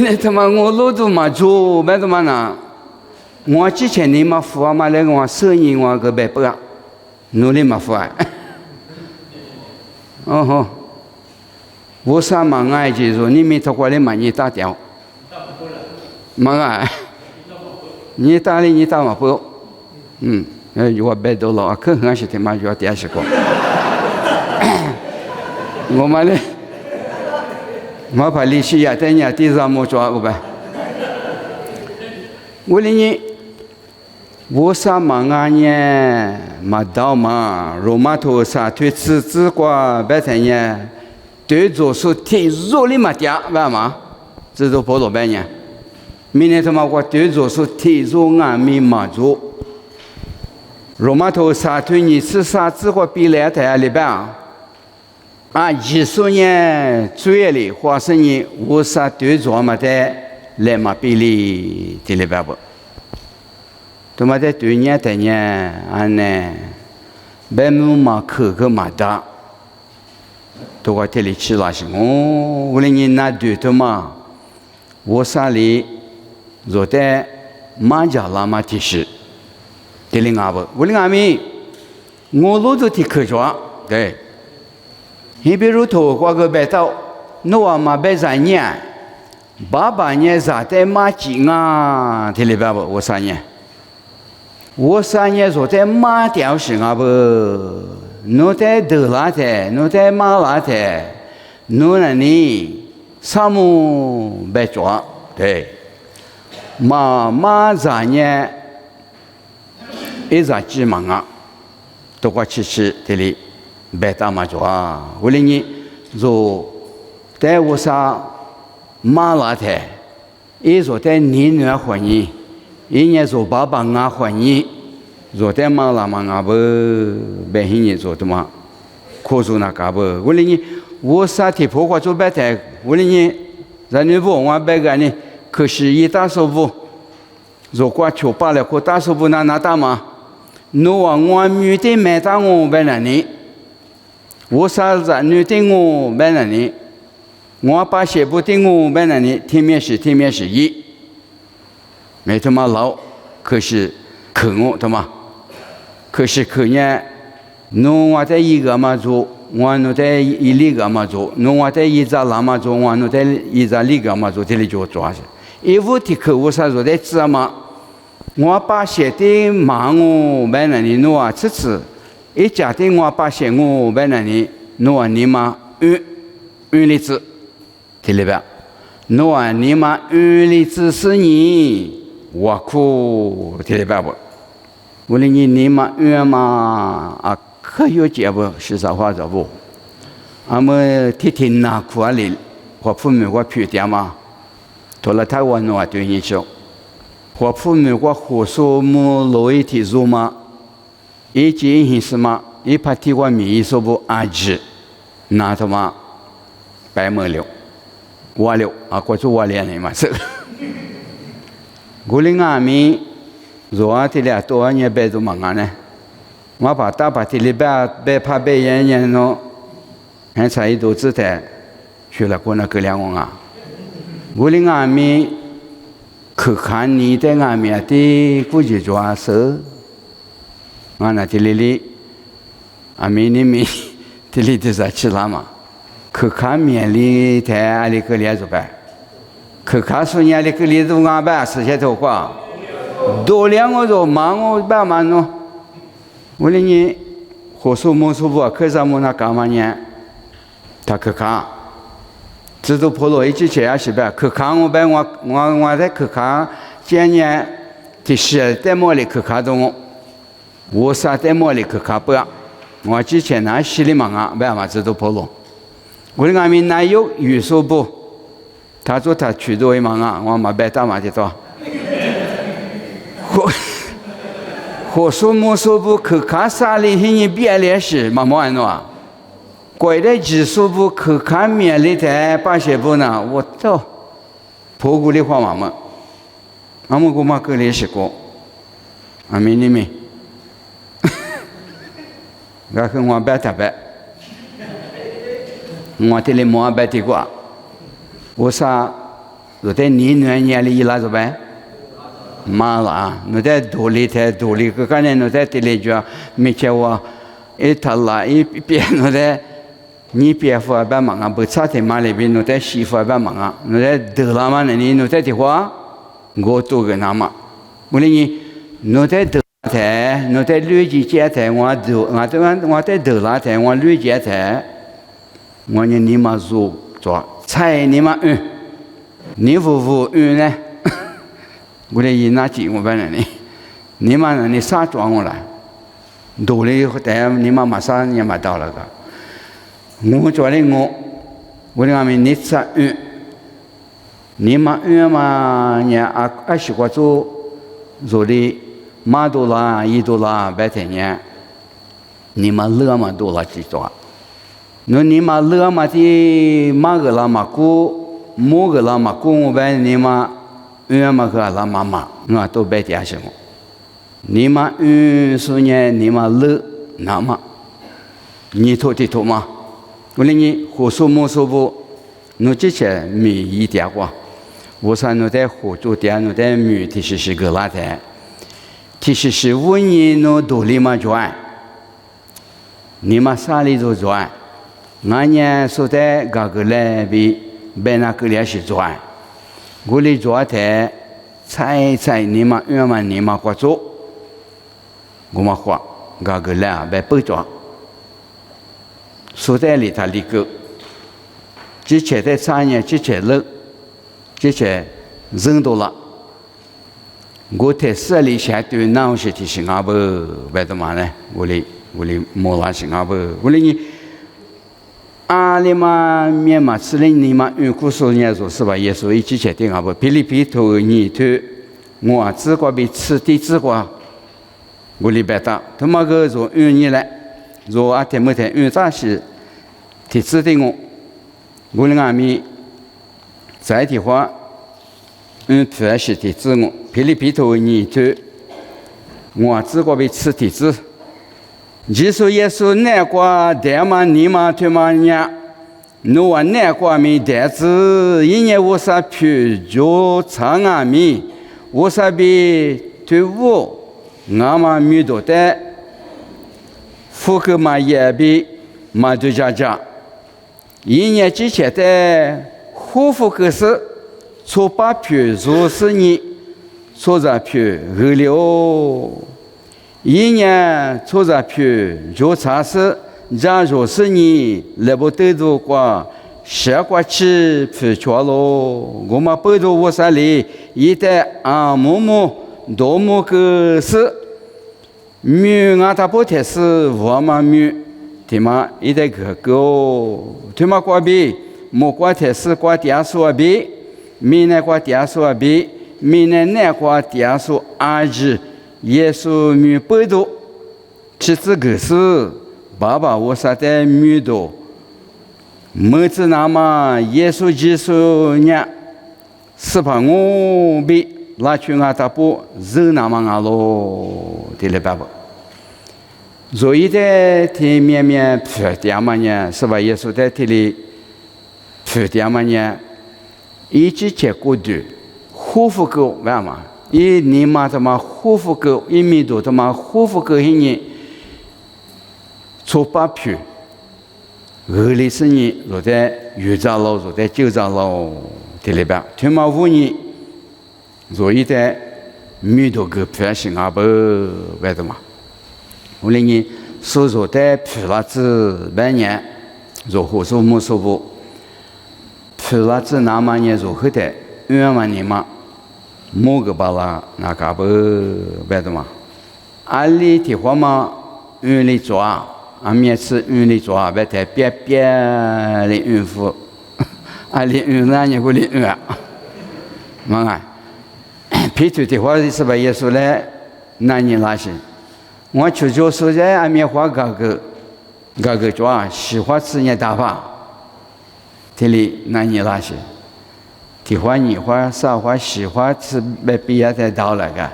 天他妈我老多嘛做，别他妈呢？我之前你嘛付啊嘛来我生意我个白不啊，努力嘛付啊。哦吼，我啥嘛爱就说你没他过来嘛你打掉，嘛啊，你打哩你打嘛不？我白多了，可很是他妈就要点是个，我嘛嘞。我把利息呀，等下第三么抓个呗。我问你，我啥嘛呢？嘛到嘛，罗马头啥推吃瓜白菜呢？对做出体肉里嘛点，为嘛？这都跑到半年。明年他妈我对做出体肉俺没嘛做。罗马头啥推你吃啥子个比来台里边啊？20年3月里发生的我啥对做嘛的来嘛比例这里边不，他妈的对年的呢，俺呢，白木嘛口个嘛大，都我这里吃了是我问你那对的嘛，我啥里做的马家拉嘛提示，这里俺不，我里俺们我老多提科学对。你比如头过个白道，我嘛白3年，8年咋的嘛几啊？这里边不我3年，我三年说在马吊是啊不，侬在德拉的，侬在马拉的，侬那里啥么白抓对，马三年一直几忙啊，都快吃这里白大马抓，为了你说在我啥马拉的，一说在你那欢迎。一年做爸爸啊欢迎，做在马拉嘛啊不，白黑年做的嘛，可做那干不？为了你，我啥体破坏做白菜，为了你，咱女不我白个呢，可是一大手不，如果求罢了，可大手不那大嘛？侬话我女的买大我白那呢，我啥子女的我白那呢？我把鞋不的我白那呢？天面是一。没他妈老，可是可我他妈，可是可呢，侬我在一个嘛做，我侬在一里个嘛做，侬我在一扎拉嘛做，我侬在一扎里个嘛做，这里就抓去。一屋的可我啥做在知嘛？我把写的忙我买那里侬啊，吃，一家的我把写我买那里侬啊你嘛里子，听里边，侬啊你嘛里子是你。我哭，听得白不？我说你嘛远嘛啊，可有结不？是啥话着不？俺们天哪苦啊里，我父母我皮点嘛，到了台湾我对你说，我父母我胡说木罗一提做嘛，一件件事嘛，一怕提我米说不阿吉，那他妈白没了，我了啊，过去我连你嘛是。我哩阿咪，若啊提了多少年白做忙啊呢？我把大把提里白怕白年喏，还差一肚子的，去了过那个两个啊。我哩阿咪，去看你的阿咪的估计抓手，我那提里，阿咪你咪提里的在吃啦嘛？去看面里的阿里个连做白。可看书年的个里头安排事情头话，多两个就忙我办嘛喏。我说你何说莫说不？可是么那干嘛呢？他可看，知道破了一起去也是呗。可看我办我在可看，今年第10在么里可看中我啥在么里可看不？我之前那心里忙啊，办嘛知道破了。我的俺们哪有语说不？他说他去多一忙啊，我嘛白打嘛的多。我说莫说不可看啥里你别来事嘛么安诺，怪的技术不可看面里的把些不呢，我操，破古的话嘛么，俺们姑妈个里是过，俺们你们，我跟我白打白，我这里莫白的过。我啥？我在你年里拉着呗，妈啦！我在独立，个个人我在这里就没见我一他啦一边我在你别夫啊，别忙啊，不差的嘛里边我在媳妇啊，别忙啊，我在得了嘛那里我在的话，我都跟他嘛。我说你我在得台，我在绿地接台，我在得了台，我绿接台，我说你嘛做。菜你嘛你夫呢？我的一拿几我本来呢，你嘛你啥装我来？多了以后，但你嘛马上也买到了个。我做的我的俺们你啥你嘛嘛你习惯做的$10、$1白天呢，你嘛乐嘛多了几多？你嘛乐嘛的马个啦嘛姑，木个啦嘛姑我白你嘛嘛个啦妈妈，我都白点什么？你嘛说呢？你嘛乐那么，你拖的拖嘛？我说你胡说莫说不？我之前没一点话，我说我在胡做点，我在没其实是个拉的，其实是5年我独立嘛转，你嘛啥里都转。俺呢说在各个来比那个来是转，我哩转的猜你嘛你嘛过做，我们话个来被包装，所在里头里个，之前的产业之前了，之前人多了，我在市里下对哪些提醒啊不，为什么呢？我哩莫拉醒啊不，我哩你。阿里嘛，面嘛，吃了你嘛，用古说人说是吧？也说一起决定啊不，霹雳皮头你头，我只管被吃的只管，我里边打，他妈个说用你来，说啊天没天用啥事，提指定我哩阿咪，在的话，突然是提指我，霹雳皮头你头，我只管被吃的只。耶稣那瓜带嘛你嘛推嘛伢，侬话那瓜没带子，一年我啥皮就长啊米，我啥比推我，俺嘛米多的，妇科嘛也比嘛对家，一年之前的护肤可是，错把皮做是你，错着皮二了。一年出着皮就查实，假如是你来不得的话，下过去皮缺喽。我们不多我啥里，一旦啊多么个是，米俺他不太是我们米，对吗？一旦个，对吗？挂比，莫挂太是挂点数比，米呢挂点数比，米呢挂点数阿日。耶稣米不多，其实个是爸爸我啥的米多，么子那么耶稣基督呢？是怕我比拉去俺他不人那么俺咯，对了爸爸。所以在天面面普点嘛呢，是吧？耶稣在这里普点嘛呢，一直结果的护肤够完嘛。一年嘛他妈护肤够1米多他妈护肤够一年，做把皮，二里是年落在油炸楼，落在酒炸楼，对了吧？他妈5年，所以在米多个皮型啊不为什么？我哩你所做的皮拉子半年，做火烧木烧不，皮拉子那么年做后的2万年嘛。某个巴拉那个不为什么？阿里的话嘛，用来抓，俺面吃用来抓，别太别的孕妇，阿里用那年过来用啊，嘛啊，皮头的话是吧？耶稣来那年那些，我去就说在俺面花个抓，喜欢吃人打发，这里那年那些。提花、你花、啥花、喜花是被毕业才到了个，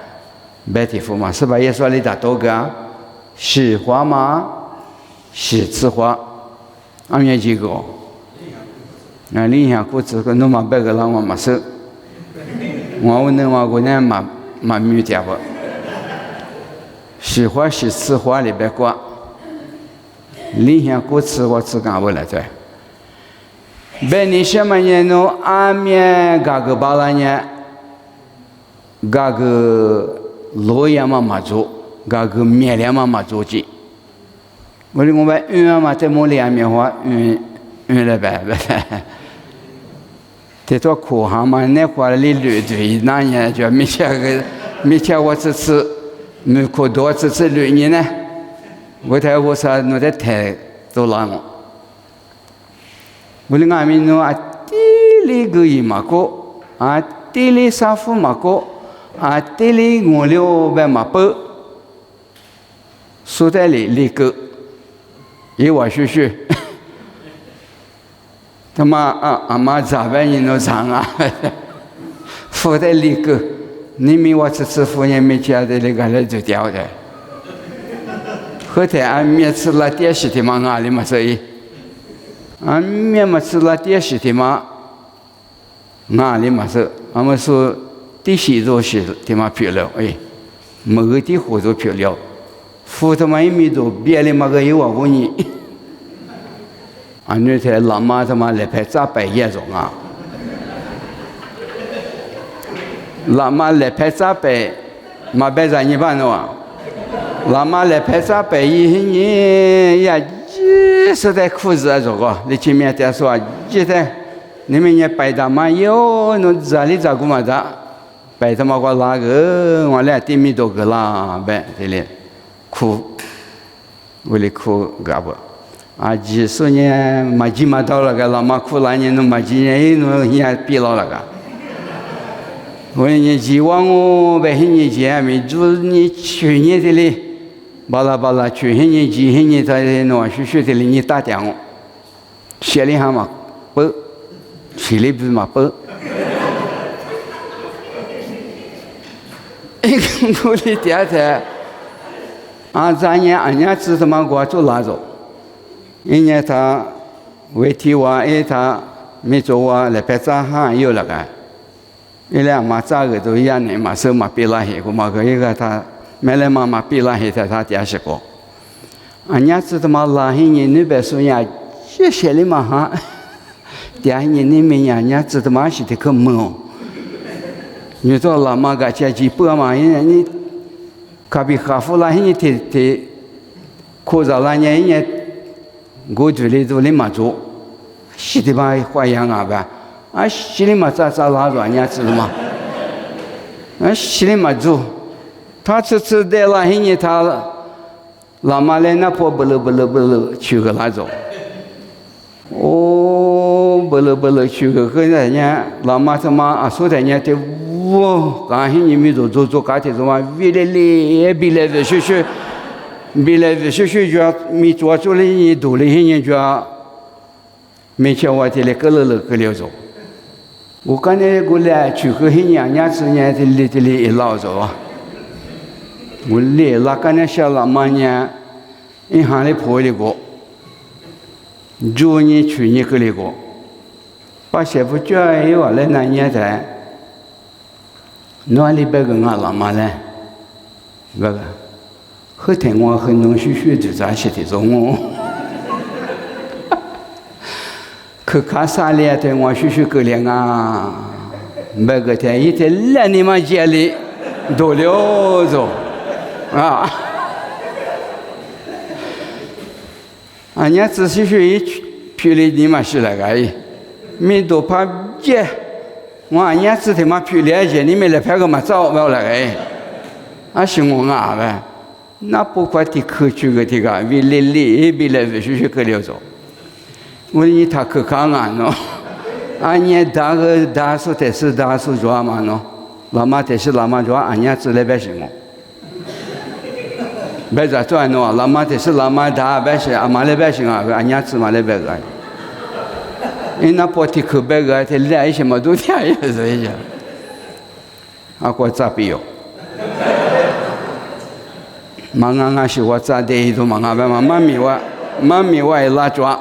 白提夫嘛是吧？也说你打多个，喜花嘛，喜吃花，俺们几个，那另下估计个弄嘛别个让我嘛是，我弄嘛个呢嘛没点不，喜花喜吃花里边挂，另下估计我只干不来对。别你什么人弄阿面嘎个巴拉呢？嘎个罗亚嘛做，嘎个面料嘛做起。我们嘛在莫里阿面话运了呗。这做苦行嘛，那话里绿对，那年就没吃我这次没苦多这次绿年呢，我睇我啥弄得太多了我。我哩俺们弄啊，地里个伊嘛个，啊地里沙夫嘛个，啊地里我了白嘛不，苏在里个，一碗学，他妈阿妈咋办你弄长啊？富在里个，你们我这次富人没家的那个来就掉的，后头俺面吃了点西的嘛，俺里嘛所以。俺面嘛吃了点西的嘛，俺里嘛是，俺们说第西多是的嘛漂亮，哎，某个地火都漂亮，富他妈1米多，别的嘛个有我问你，俺那台老妈他妈来拍咋摆业种啊？老妈来拍咋摆，嘛摆啥你办的哇？喇嘛来拍照白衣人呀，一实在裤子啊，这个你前面在说，一在你们也白大嘛哟，侬这里咋个嘛的？白他妈个那个，我俩对面都个啦，白这里哭，为了哭干不？啊，几十年没见没到了个，喇嘛哭了年侬没见，侬也憋了个。我你希望我白些年前没做你去年这里，巴拉巴拉去年前些年在弄学学这里你打电话，写里还嘛不，写里不嘛不，一个我的爹在，咱年俺家知他妈给我做拉走，一年他为题话他没做话来拍照还有了个。伊拉嘛早个都一样的嘛，手嘛别拉黑个嘛个一个他买来嘛别拉黑他爹是个，俺家知道嘛拉黑人那边说呀，这些里嘛哈，爹人那边呀，人家知道嘛是的可猛，你说拉嘛个家几百嘛，你卡比卡夫拉黑你te扩张拉人家过去里头里嘛做，是的嘛花样啊吧。心里嘛咋拉着人家知道吗？心里嘛做，他吃的那些年他喇嘛来那破不了去个那种，不了去个跟人家喇嘛他妈说人家的我刚些年没做家庭什么，为了来比来的学就要没做了你多了些年就要没钱我这里个了走。我刚才过来去个些年子呢，这里一老着啊，我来那刚才小喇嘛呢，银行里破了个，去年个了个，把媳妇叫一话来那年在，哪里别个俺喇嘛呢？别个，后天我很弄虚就咋写的着我。可看啥嘞？对我学个了啊！每个天一天来你们家里多了着啊！俺家仔细学一去了你们是那个，没多怕接，我俺家只他妈去了解你们来拍个嘛照不那个，是我啊呗，那不管的科学个这个，为来为来学个了着。我你他可看啊喏，俺家大数得是大数抓嘛喏，喇嘛得是喇嘛抓，俺家只来百姓我，别咋抓喏，喇嘛得是喇嘛大百姓，俺妈来百姓啊，俺家只嘛来百个，因那不提可百个，他来什么都听也是一样，我咋比哟？嘛俺是我咋的都嘛俺嘛妈咪我也拉抓。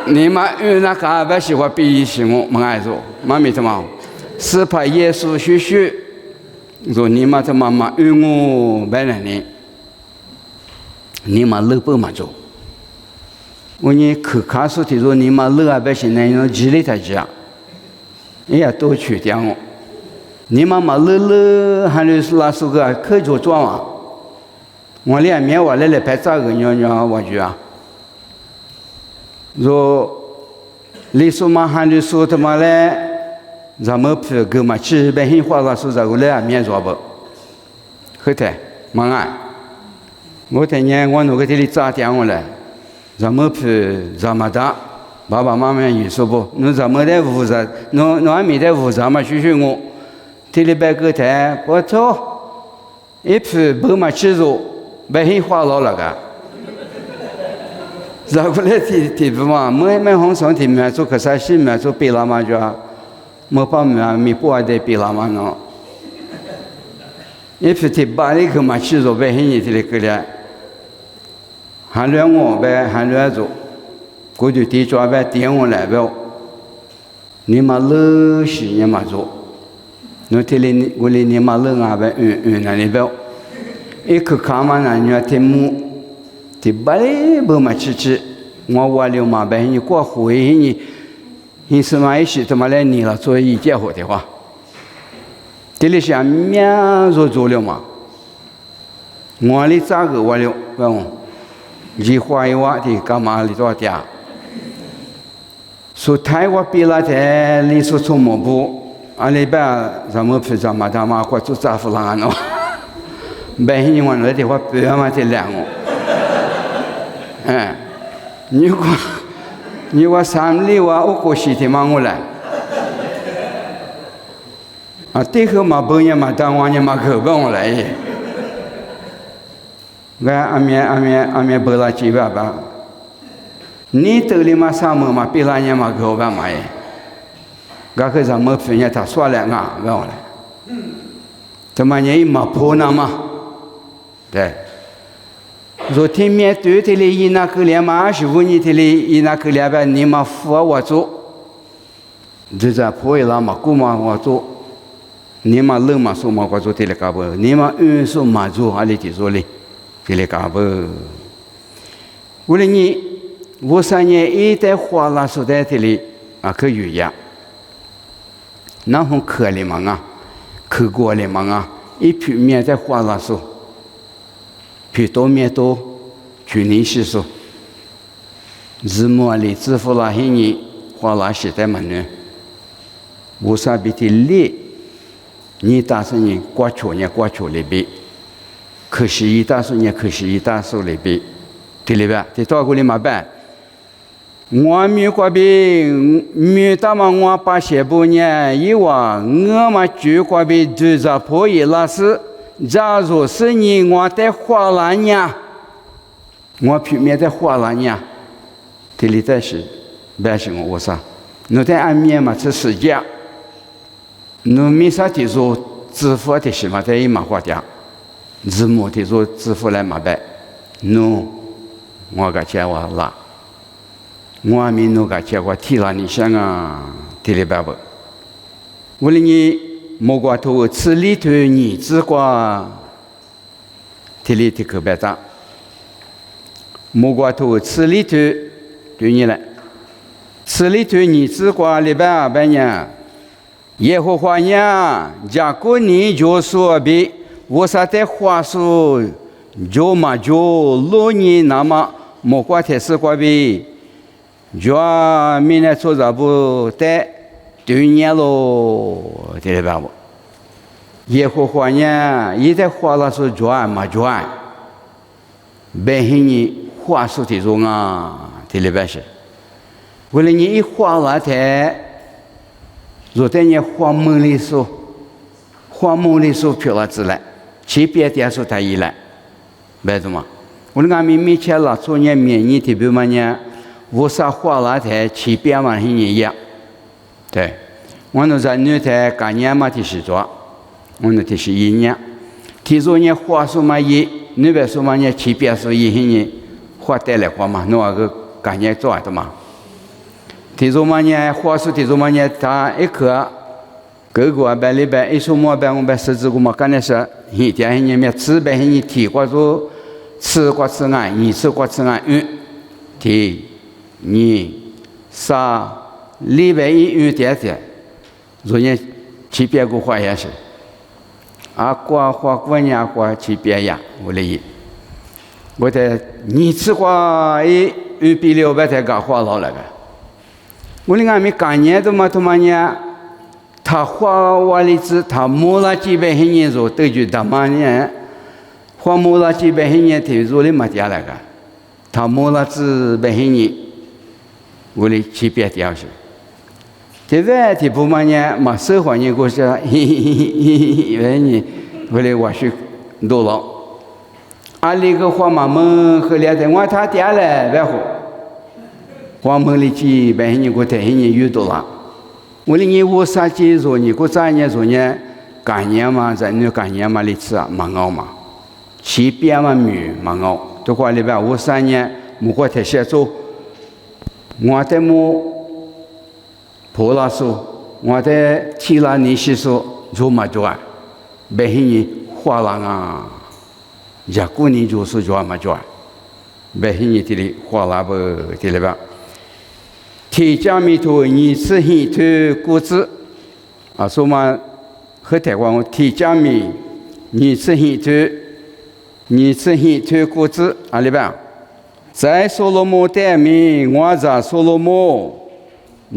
你妈那个阿伯喜欢比是我们爱做，妈咪他妈是怕耶稣学，说你妈他妈妈我白人呢，你妈乐不嘛做，我你可看书的说你妈乐阿伯现在用几里他讲，哎呀多去点我，你妈妈乐还是拉苏个可做装啊，我俩面我来拍照个娘我去啊。说，你说嘛喊你说他妈嘞，咱们不给嘛去百姓花了说这个嘞面做不，后头忙啊，我今年我那个这里打电话来，咱们不咱们打，爸爸妈妈也说不，侬咱们在负责，侬还没在负责嘛？学我，这里边个台不错，一不嘛去做，百姓花了那个。然后来提不嘛，没红上提没做可啥事没做比拉嘛就，没把没不爱的比拉嘛喏，一提把那个嘛去做百姓一提的个了，还乱我呗，还乱做，过去地抓呗，点我来呗，你嘛乐事你嘛做，侬提里我里你嘛乐啊呗，那里呗，一个看嘛那你要听木。提巴嘞不嘛吃，我了嘛呗，你过回你什么意思？他妈来你了做一件活的话，这里想面做了嘛？我哩咋个我了，你花一瓦的干嘛哩多点？说台湾比那在你说从么不？阿里边咱们平常嘛，他妈过做咋不啷个喏？白人我那地方不要嘛得两哦。哎，你话三里话我过西天嘛我来。啊，对后嘛半夜嘛当晚夜嘛可不我来耶。我阿面不拉几百吧。你兜里嘛啥么嘛比那年嘛可干嘛耶？我可咱们平日他说了啊，不我来。怎么你嘛破那嘛？对。昨天面对的哩，伊那个连嘛是问你的哩，伊那个连吧你嘛扶我做，这在破一了嘛，姑嘛我做，你嘛冷嘛说嘛我做的哩干不，你嘛说嘛做，阿里的做哩，的哩干不。为了你，我3年一代花了所在的哩啊可有呀，那很可怜嘛啊，可过了嘛啊，一片面在花了所。皮多面多，去年是说，日末里支付那些年花那些在门呢，我啥比的累，你打算你刮球呢刮球里边，可是一打算呢可是一打算里边，对里边，这到过里嘛办？我没过边，没打嘛我把些不呢，以往我嘛就过边就在破译那是。假如是你我在花篮呀，我平面在花篮呀，这里在是，白是我啥？你在暗面嘛是世界，你没啥的说支付的什么在一马花家，字幕的说支付来马白，侬我个钱我拉，我没侬个钱我提了你想啊，提里白不？为了你。莫过头吃里头你只瓜，体里头可别脏。莫过头吃里头对你来，吃里头你只瓜礼拜200年，耶和华呀，假如你就说别，我啥在话说，就嘛就路你那么莫过天是瓜别，就明天做啥不带。对年喽，对了吧？不，耶和华呢？一在花了说转嘛转，白黑你花说的中啊，对了吧？是，为了你一花了台，若在你花梦里说，花梦里说漂了子来，去别的说他一来，白怎么？我们明明前了做年免疫的，比如呢，我啥花了台去别嘛黑你一样。对，我那在女台干年嘛的是做，我那的是1年，提出呢花数嘛1，那边说嘛呢7边说1年，花带来花嘛，那个干年做的嘛，提出嘛呢花数提出嘛呢他一颗，各个100里边一说么150个嘛，干的是一点一年吃100年提过做吃过吃安，2次过吃安提2 3。里边一点点，昨天去别个花也是，啊，花过年花去别呀，我的意，我在2次花1比600才搞花老了个，我的俺们干年都嘛呢，他花完了之，他摸了几百年做，都就他妈呢，花摸了几百年头做的没掉了个，他摸了几百年，我的去别掉去。现在的不嘛呢，嘛社会人过去，因为你为了我去多了，阿里个花嘛门和两在我他爹嘞，然后花门里几百年过太年遇到了，我的你我啥节做你过3年做呢，干年嘛在那干年嘛里吃啊蛮熬嘛，去边嘛米蛮熬，都过里边我3年没过太些做，我在么。破了说，我在提了你是说做嘛做啊，白黑你花了啊，假如你就说做嘛做，白黑你这里花了不这里吧？提家里头2次黑头股子啊，说嘛和台湾提家里2次黑头你这些推骨子阿里边，在所罗门代名，我在所罗门，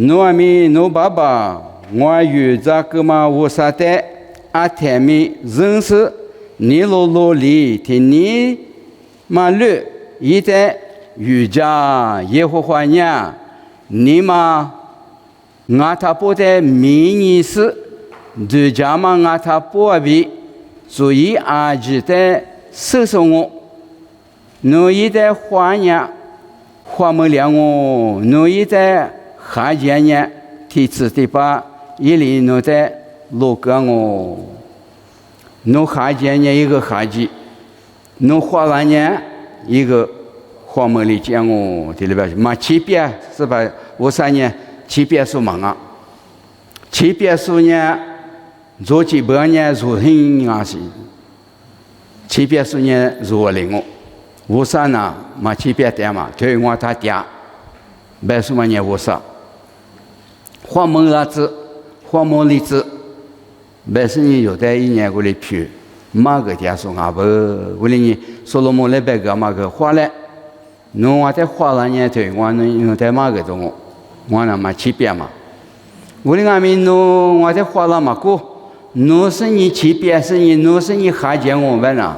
我咪我爸爸，我有这个嘛无啥的，阿天咪认识你罗罗里听你嘛路，一代瑜伽耶和华呀，你嘛我他不得迷你是，对家嘛我他不比，所以阿吉的。世上我，奴一代花年，花没了我，奴一代夏节年，天子的把一里奴在路个我，奴夏节年一个夏季，奴花完年一个花没里见我，对了吧？嘛七别是吧？我3年七别数忙啊，七别数年做几百年做很啊是。700年如灵我啥呢？嘛700点嘛，对我他点，80万年我啥？花蒙拉子，花蒙栗子，80年有的1年过来批，马个点说啊不，我哩你所罗门来白个马个花嘞，侬我在花了年对我侬在马个中我那嘛700嘛，我哩俺们侬我在花了嘛过。侬是你700是你，侬是你下见我们呐？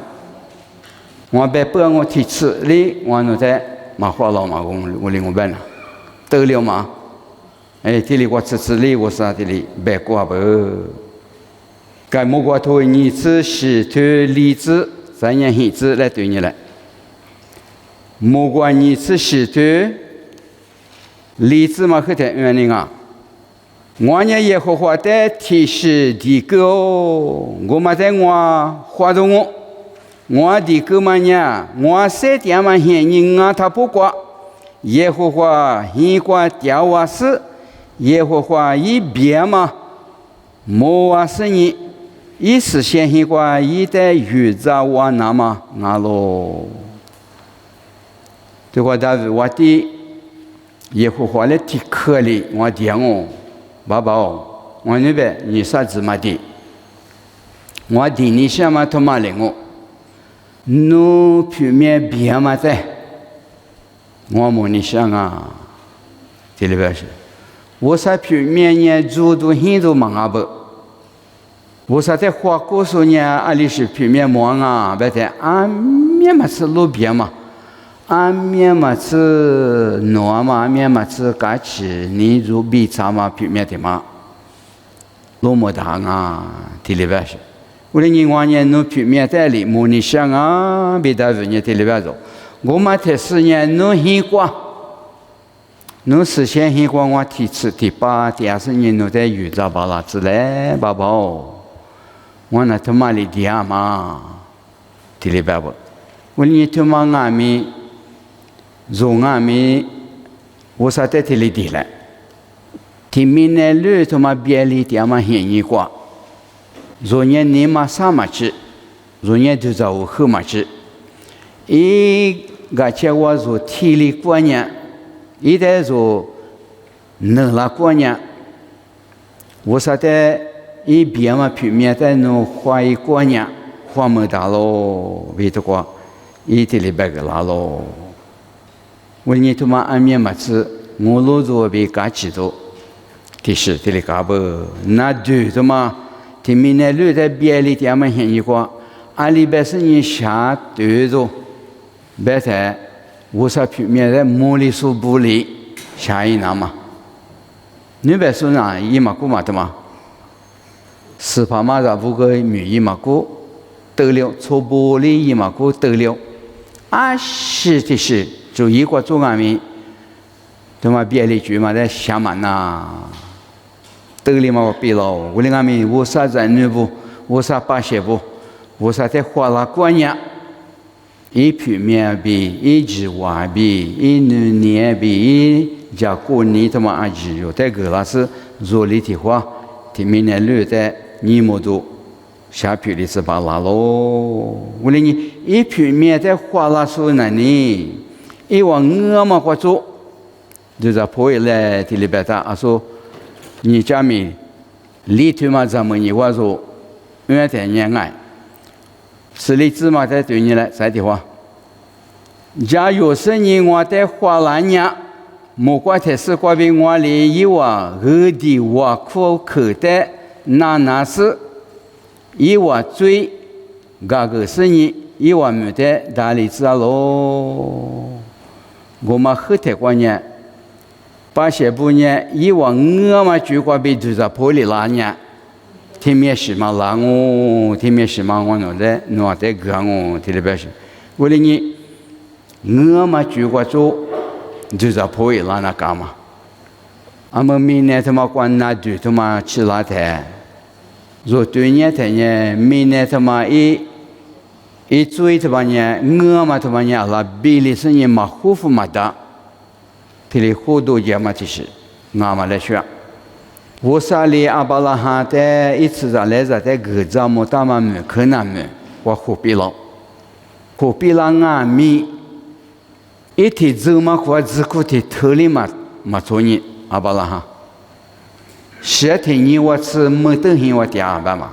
我被帮我提出哩，我侬在马花老马我领我们呐，得了嘛？哎，这里我吃哩，我啥这里白过不？该莫过头你是石头荔枝3年黑子来对你来，莫过你是石头荔枝嘛，可得原因啊？我呢耶和华的提示的个哦，我嘛在我花中我的个嘛呢，我3点嘛现人啊他不挂，耶和华一挂掉瓦斯，耶和华一边嘛，莫瓦是你，一实现一挂一代宇宙瓦那么那咯，这个但是我的耶和华的提克里我讲哦。爸爸哦，我那边你啥子嘛的？我的你想嘛他妈领我，侬表面别嘛在，我没你想啊，这里边是，我啥表面呢做都很多忙啊不，我啥在花果树呢，阿里是表面忙啊，别在俺面嘛是路边嘛。俺面嘛是糯嘛，俺面嘛是嘎起，你如比茶嘛表面的嘛，罗么大啊，这里边是，我的人话呢，侬表面在里，莫你想啊，别大人家这里边走，我嘛才是呢，侬很光，侬实现很光，我提出第8、第20年侬在宇宙巴拉之类，宝宝，我那他妈的dia嘛，这里边不，我你他妈俺们。从俺们我啥在这里地来，听明年路他妈别里点嘛便宜过，昨年你嘛啥嘛去，昨年就在我后嘛去，一个叫我做体力过年，一代做能拉过年，我啥在一边嘛平面在弄花一过年，花没大咯，为这个一这里边个拉咯。我你他妈安面嘛是，我老早被嘎起走，这是这里嘎不，那对的嘛，他们那路在别里点嘛现一个，阿里边是你下对着，别在我啥平面在茉莉树布里下一拿嘛，你别说哪一嘛古嘛的嘛，4帕马扎不个米一嘛古得了，错玻璃一嘛古得了，啊是的是。就一个做俺们，他妈别的局嘛在厦门呐，得里嘛我别了，我的俺们我啥人女不，我啥巴些不，我啥在花了过年，一平面比一句话比一年比一家过年他妈阿姨有在个那是做里的话，他明年留在你么多。下皮的是把拉喽，我的你一平面在花了时候呢你。一往我嘛过做，就是破译来这里边他啊说，你家里里头嘛咱们你话说，原在年爱，是你芝麻在对你来在的话，假如是你我在华兰呀，莫怪他是怪比我里以我二的我苦口的那是，以我最个是你以我没得大力子喽，我们后头过年，把些不年以我嘛就怪比就是破里拉年。天面是嘛拉我，天面是嘛我弄的个我，天里边是，为了你，我嘛就过做，就是破一拉那干嘛？俺们明年他妈管那对他妈吃拉台，若对年台呢，明年他妈一追他妈呢，我嘛他妈呢拉比例是呢嘛护肤嘛的，天里好多节嘛就是，我嘛来选。我沙里阿巴拉哈的一次在来在的个子么大嘛么可难么，我何必了？何必了俺咪？一天走嘛或只顾的头里嘛做你阿巴拉哈，十天你我是没等hin我第二班嘛，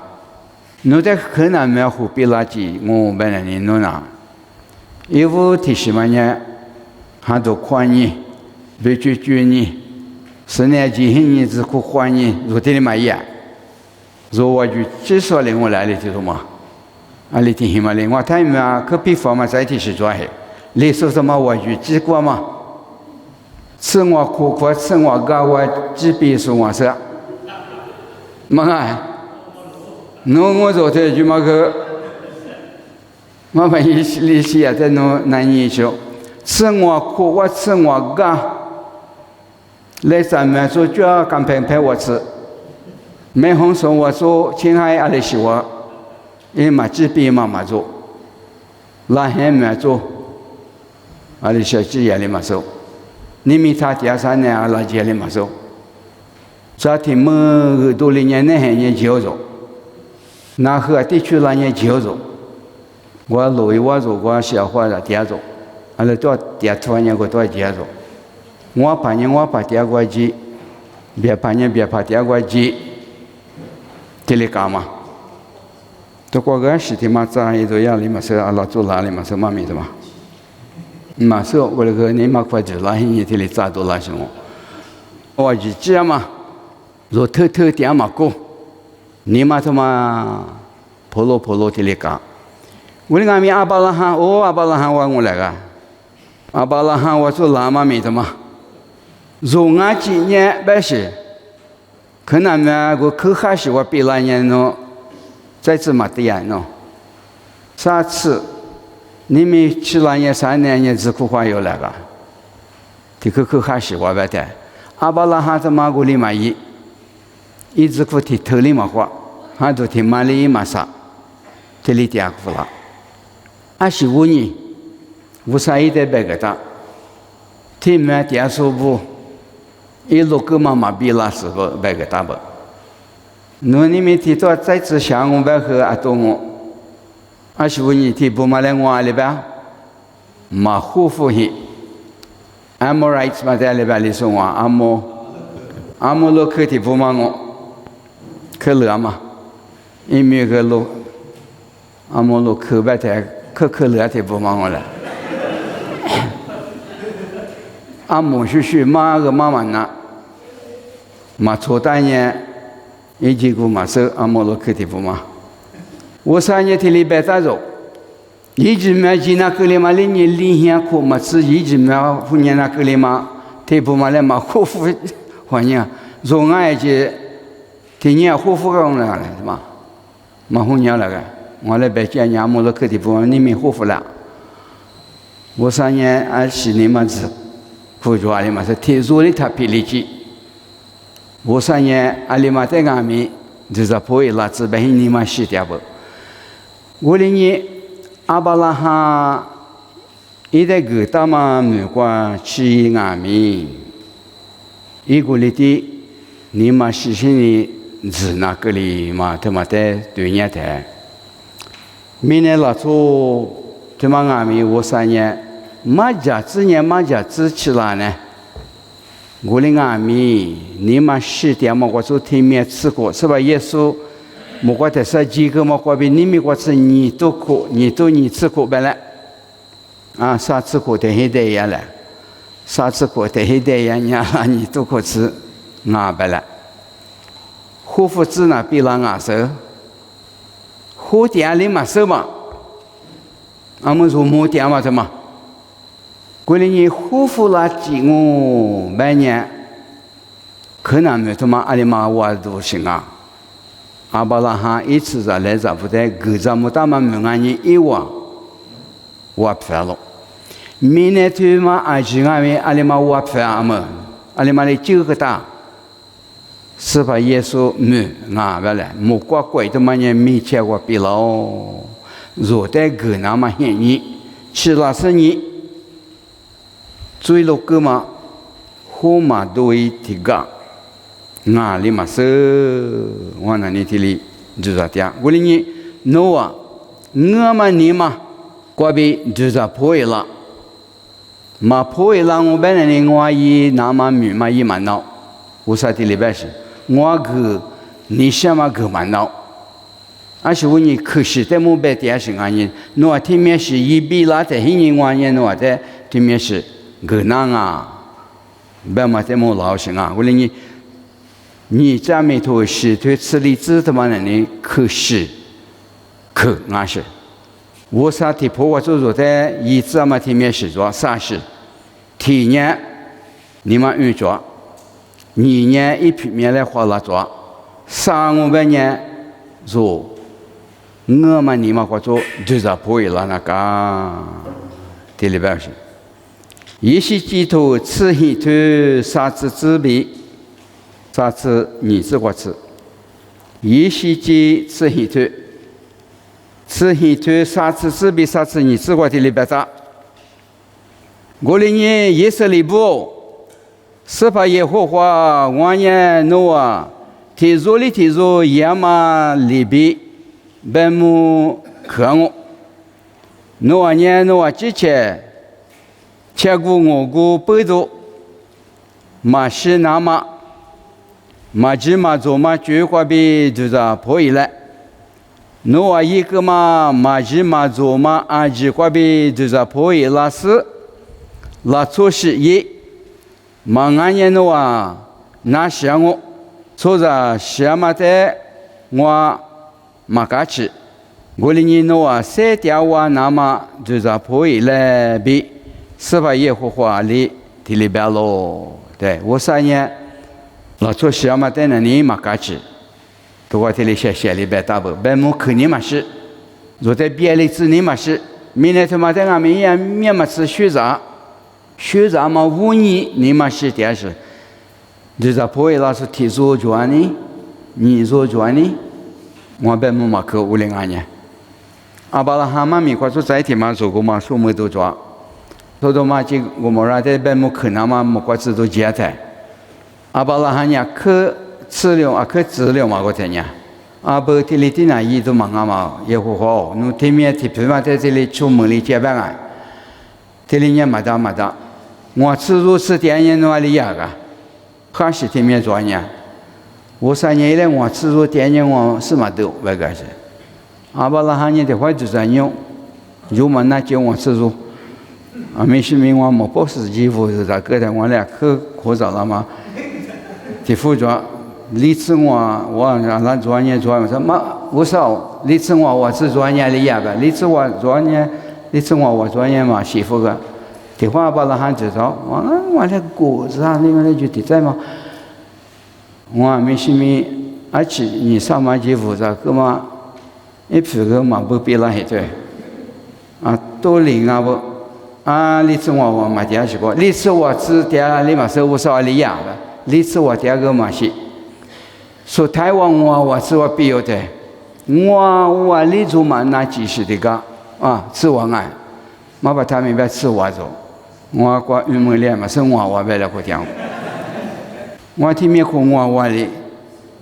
侬在可难么何必垃圾我本来你侬那，因为提示嘛呢，还都宽你，别拒绝你。是呢，今天你只可欢迎，如天的嘛一样，如我就至少令我来了这种嘛，啊，你听嘛，令我他们啊，可比方嘛，在提示做嘿，你说什么我就结果嘛，吃我苦吃我高我几笔说我是，嘛哎，侬我昨天就嘛个，我们一起也在弄难研究，吃我苦我吃我高。来咱们做就要干陪我吃，没红说我做青海阿里西我，因嘛这边嘛做，拉黑没做，阿里小鸡也里嘛做，你们他第三年阿拉姐里嘛做，昨天么多里年那还年就做，那和地区那年就做，我路一我做我小伙子第二做，阿拉多第二年我多第二做。我怕你，我怕第二个鸡，别怕你，别怕第二个鸡，这里干嘛？这个个事情嘛，咱一都要你嘛说，阿拉做哪里嘛说嘛咪的嘛？嘛说我那个你嘛快就拉你这里咋都拉什么？我就这样嘛，若偷点嘛过，你嘛他妈婆罗这里干，我那个咪阿巴拉罕，阿巴拉罕我来个，阿巴拉罕我做哪嘛咪的嘛？若俺今年不是，可能么我口还是我比那年喏，再怎么的呀喏，上次你们去那年3年只苦花有那个，这个口还是我不的，阿巴拉哈子马古里嘛一直苦提头里嘛花，还都提马里嘛啥，这里点苦了，阿是5年，无啥一代白个的，提么点数不。一路个嘛比拉是个白个大不，侬你们提到再次想我白和阿东我，阿是问你提不嘛来我里边，嘛护肤hin，阿莫 rights 嘛在里边里说我阿莫路可提不嘛我，可乐嘛，因为个路，阿莫路可白在可乐提不嘛我了。阿母是妈个妈妈呢，嘛错大年，一结果嘛是阿母罗克的不嘛。我3年天里白咋做？一直没进那个里嘛，里年里乡苦嘛是一直没户年那个里嘛，天不嘛来嘛护肤环境，若俺就天年护肤个来是嘛，嘛户年那个，我来白见阿母罗克的不嘛，你们护肤了。我3年俺10年嘛是。苦主阿里嘛是天主的他霹雳机，我3年阿里嘛在俺们就是破一拉子白你嘛洗掉不？我的呢阿巴拉哈一代个大嘛没关去俺们，一个里的你嘛实现的是那个里嘛他妈在对年台，明年老出他妈俺们我3年。马家子起来呢？我的阿弥，你们10点嘛，我做天面吃过，是吧？耶稣莫过得说几个莫过比你们过是你都苦，你都你吃苦白了，啊，啥吃苦的黑的呀了，啥吃苦的黑的呀，你都可吃，啊白了，护肤子呢比了啊手，护点里嘛手嘛，俺们说木点嘛什么？过了你护肤了几我半年，可能没他妈阿里妈我都行啊。阿巴拉哈一次在来在不在，各咱们他们没按你一万，我骗了。明年他妈阿吉阿们阿里妈我骗阿们，阿里妈的九个大，是把耶稣没啊不来，莫怪怪他妈人没见过比了，若在个那么便宜，吃了是你。最落个嘛，好嘛都会提高，啊，你嘛是我那里提里就在点，我哩你孬啊，我嘛你嘛，过比就在破了，嘛破了，我本来呢我一那么米嘛一嘛孬，我啥提里边是，我个你想嘛个嘛孬，而且我你可惜在莫白点是安人，我天面是一比拉在黑人玩人，我在天面是。个那啊，别嘛这么老实啊！我哩你这么多事，对吃荔枝他妈人呢，可是可那是，我啥地破我做在一这么天面是做啥事？体验你们运作，你呢一平面来花了做，上我半年做，我们你们过做就是破了那个，这里边是。一些基督吃黑头杀子之辈，杀子儿子过吃；一些基吃黑头杀子之辈，杀子儿子过的里边啥？我哩年以色列部，是把耶和华往年诺啊，提着亚玛利比，本木可我，诺啊年诺啊之前。切古我古北斗，马西那马，马吉马左马绝花比就是破译了。侬话一个嘛，马吉马左马阿吉花比就是破译拉斯，拉错是一，马安年侬话那想我，错在想嘛的我马嘎吃，我哩你侬话三条话那么就是破译了比。是把耶和华里提里边咯，对我3年老做小嘛在那里嘛干起，都我提里写里边大不，本木肯定嘛是，若在别里子里嘛是，明年他妈在俺们也面嘛是学长嘛5年你嘛是点是，就是破译老师提做转呢，你做转呢，我本木嘛可502年，阿巴拉哈嘛米快做在天嘛做过嘛数目都抓。多多嘛，这我们那在本木可能嘛，木瓜子都接在。阿巴拉罕呀，可治疗啊，可治疗嘛，我在呢。阿不，这里的那伊都忙啊嘛，也不好。侬对面的平嘛在这里出门里接班啊。这里呢，没得。我吃肉吃点年那里呀个，还是对面做呢。我3年以来我吃肉点年我是没得，为个是。阿巴拉罕呢的话就这样，有么那叫我吃肉。啊，没事明我没保持衣服是咋个的？我俩可早了嘛？的服装，离次我让昨年做，我说妈，我说离次我是昨年的呀吧？离次我昨年嘛媳妇个，的话把那还知道，我那果子啊，另外那就得在嘛。我没事明，而且你上班衣服咋个嘛？一皮个嘛不比那些对，啊，都领啊不。啊，你次我买点是个，你次我吃点你嘛是5少里呀的，你次我点个嘛是，说台湾我吃我必有的，我你做嘛那几十的个啊，吃我爱，嘛把他们别吃我做，我过玉门脸嘛是我为了个讲，我听面哭我哩，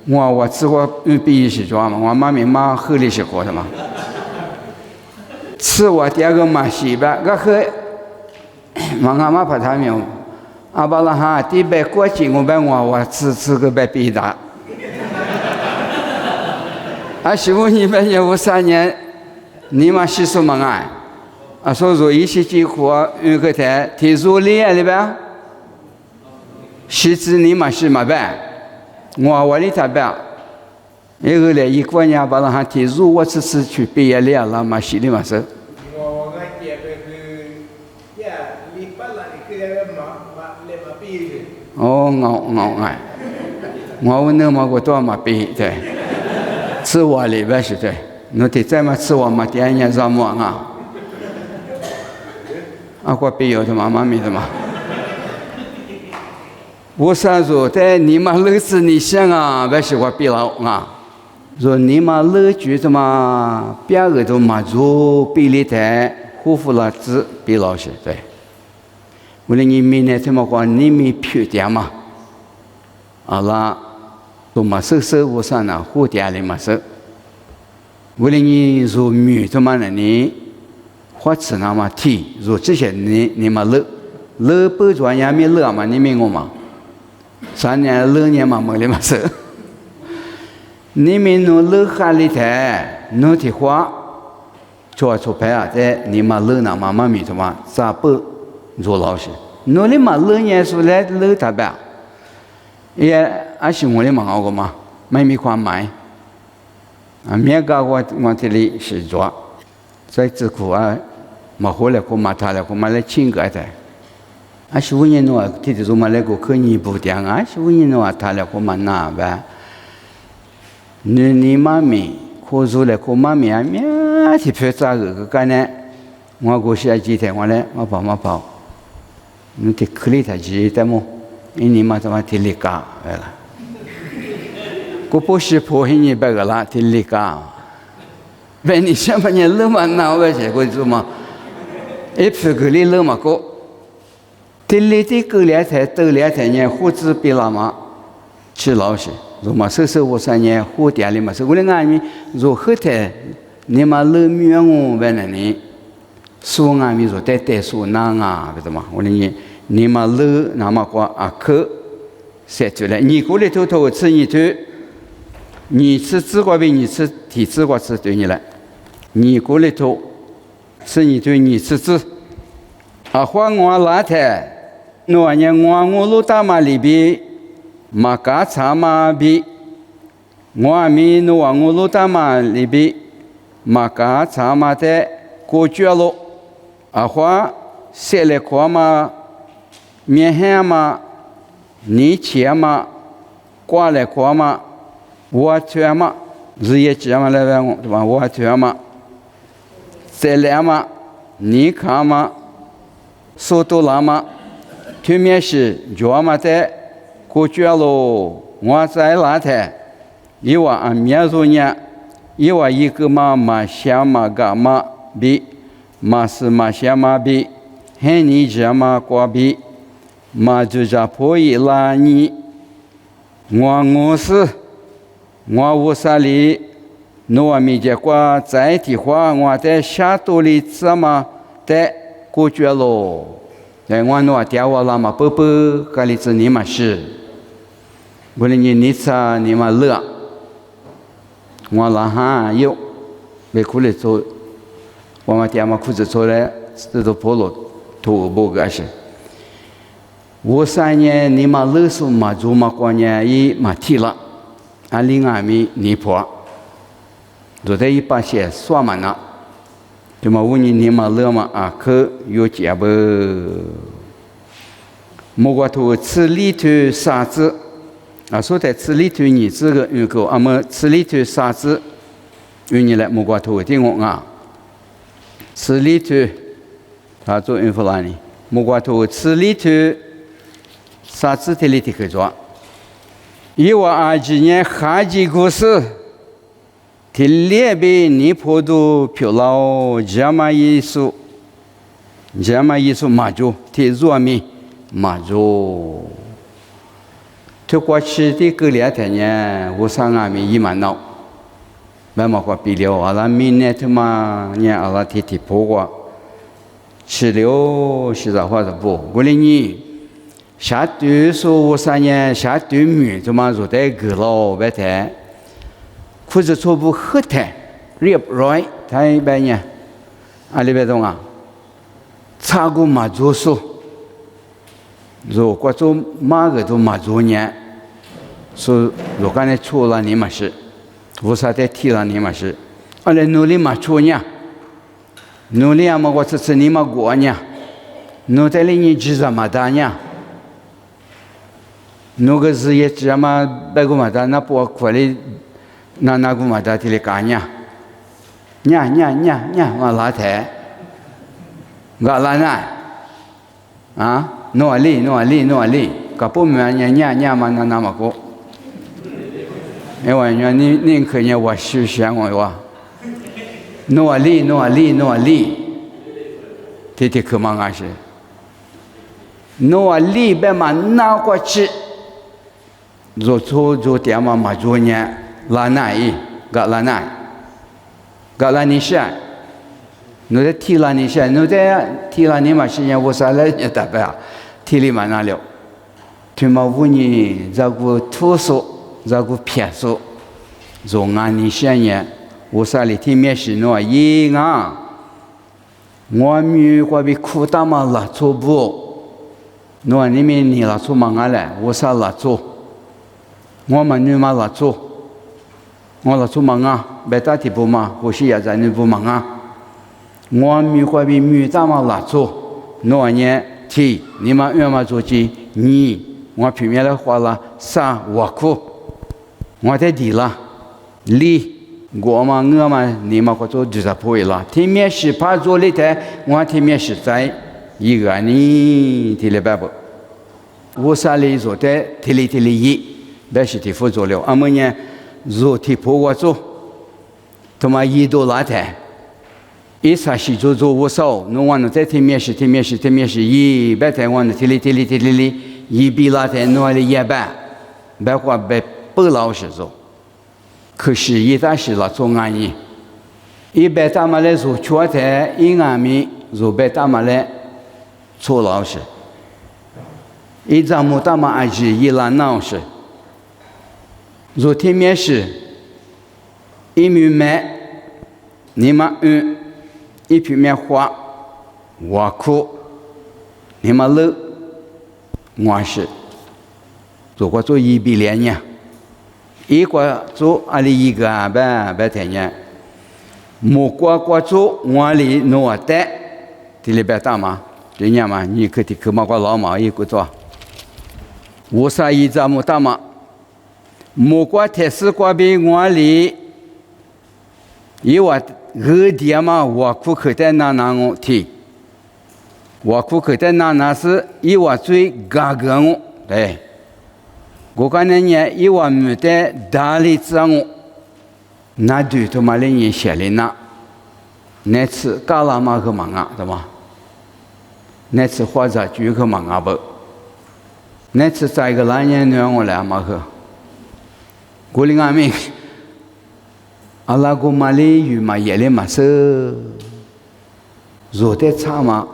我吃我必是做嘛，我妈咪妈喝的是过的嘛，吃我点个嘛是吧，个喝。忙阿妈把他们，阿巴拉哈第100过节我吃个白比达， 25年53年，你妈洗手嘛啊，所以说一些几乎有个台提出来了吧？洗子你妈洗嘛办？我里他办，一个来一个年把那哈提出我只是去毕业了，那嘛洗的嘛是。哦，我那么多嘛毕对，吃我里边是对，那得再嘛吃我嘛第二年让么啊？啊，我毕业的嘛，妈咪的嘛。我啥说在你妈儿子你想啊，不是我毕了啊？说你妈儿子的嘛，别个都嘛做毕了台，恢复了子毕老师对。为了你明年怎么讲？你们票点嘛？啊啦，都嘛收我上呢，火点里嘛收。为了你做米的嘛呢？花吃那么提，做这些你嘛乐不转也没乐嘛，你明我嘛？3年2年嘛没了嘛是。你们弄乐哈里台，弄的话，做牌啊，在你嘛乐那嘛米的嘛，咋不？做老师，侬哩嘛2年出来乐他吧？也还是我哩嘛好个嘛，没米款买。啊，面个我这里是做，在这苦啊，嘛回来过嘛他来过嘛来请个的。25年侬啊，天天做嘛来过可你不点啊，25年侬啊他来过嘛那吧？你妈咪，可做来过嘛面面去拍咋个干呢？我过去几天我来我跑。你得克里他记得么？你妈他妈提里嘎来了，我不是破坏你别个啦，提里嘎。为你什么你那么闹个结果做嘛？一批个里那么高，提里的个两台都2台年胡子比了嘛，去老些，如嘛收53年胡店里嘛是，我的俺们如后台你妈老米我为了你。苏阿米说带苏那啊，不是嘛？我说你嘛乐那么过啊可，写出来。你过来偷吃你头，你吃自个比你吃体自个吃对你来。你过来偷吃你头，你吃自啊花我拉台，那年我路大马里边马嘎查马比，我米那我路大马里边马嘎查马的过绝路。啊花写来过嘛，面黑嘛，你切嘛，挂来过嘛，我切嘛，日夜节嘛来问我对吧？我切嘛，再来嘛，你看嘛，速度啦嘛，对面是脚嘛在过绝路，我在那台，一话按面入呢，一话一个嘛想嘛干嘛比。马是马下马比，黑你家马瓜比，马就家破一拉你，我是我无啥里，我没结果在的话，我在下肚里怎么在过绝喽？在我那电话啦嘛，宝宝，这里子你嘛是，为了你啥你嘛乐，我啦哈有，没苦来做。我们爹妈裤子出来，这都破了，头不个是。53年你妈乐手嘛做嘛过年一嘛提了，俺另外米你婆，就在一把些算嘛呢，对嘛5年你妈乐嘛啊可有结不？莫过头吃里头啥子啊？说在吃里头你这个有个，俺们吃里头啥子？有你来莫过头听我啊。吃里头，他做印弗拉尼，木瓜头吃里头，啥子的里头可做？因为20年哈吉故事，提列比尼坡都漂老加马耶稣马祖，提若米马祖，推过去的个2天呢，我上俺们一满闹。慢慢过比了，阿拉明年他妈呢，阿拉天破过，吃了是啥话子不？为了你下对说53年下对米他妈做在个老白台， ผู้จะโชบุฮึดแท้เรียบร้อยไทยแบบเนี้ยอะไรแบบตรงอ่ะชากุมาโจโซโจกว่าโจมา个都มาโจเนี่ย所如果呢错了你嘛是无啥的提了你嘛是而且努力嘛错呢努力啊嘛我这你嘛过呢努力你知道嘛的呢努个事业知道嘛白个嘛的那不可能那个嘛的提了干呢嘛拉台个拉那啊努力个不满呢嘛那么个因为你可能我休想我哇努力天天可忙啊是努力别嘛拿过去做错做点嘛做呢拉奈个拉奈个拉你下侬在提拉你下侬在提拉你嘛是呢我啥来也打不啊提里嘛那了听嘛问你照顾吐素照顾撇素做安尼些呢我啥里天面是侬一啊我咪我比苦大嘛拉错不侬你们你拉错嘛来我啥拉错我们女嘛拉错我拉错嘛啊别打提不嘛我是也在你不嘛啊我咪我比女大嘛拉错侬呢提你们越嘛做起你我平面的话了啥我苦我在地了力我嘛我嘛你嘛我做就是不会了天面是怕做里头我天面是在一个你提了白不我啥里做的提里一别是提副做了俺们呢做提破我做他妈一多拉台一啥事做我少侬我在天面是一别台我提里一比拉台侬里也白别话别不老实做可是一旦是了做安逸一百大马来做错台一安米做百大马来做老实一张木大马阿吉一拉闹实做天面是一米买你嘛一平面花我苦你嘛乐我是做过做一比连年一个做阿里一个白天呢，莫个做我里诺的，这里边大嘛，这样嘛，你可提可嘛个老嘛一个做，我啥一张莫大嘛，莫个特斯个比我里，一话二点嘛，我苦可在那我提，我苦可在那是一话最嘎个我对。我看人家一万没得大力子我，那对他妈的人写的那，那次干了嘛个忙啊，对吧？那次或者就个忙啊不？那次在一个男人让我来嘛个，我领俺们，阿拉个马里语嘛也来嘛是，做的差嘛。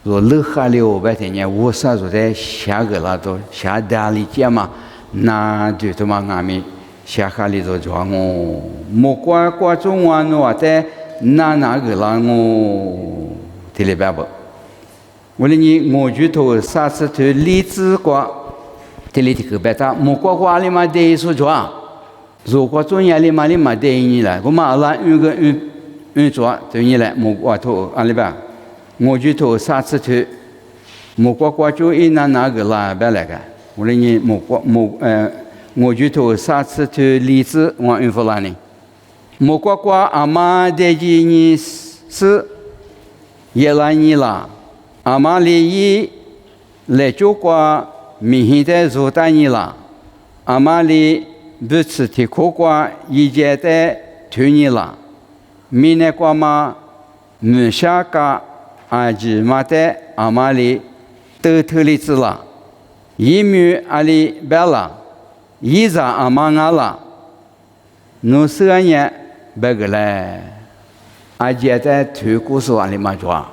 说乐哈里我白天呢，我啥说在下个那都下大里街嘛，那就他妈俺们下哈里头叫我，莫挂中我我在那个那我提了白不？我哩你我就头啥子头荔枝瓜，提里个白他莫挂里嘛得说叫，如果中间里嘛得你来，我嘛拉一做就你来莫挂头阿里白。我就头啥子头，莫挂就一那个啦，别来个。我哩你我就头啥子头例子我应付了你。莫挂阿妈的你是也来你啦，阿妈里一来就挂明天的做带你啦，阿妈里不吃的苦瓜一节的推你啦，明天挂嘛没下个。阿吉马的阿玛里都特里子了，一米阿里白了，一扎阿玛阿了，侬是年白个嘞，阿姐在推古说阿里嘛抓，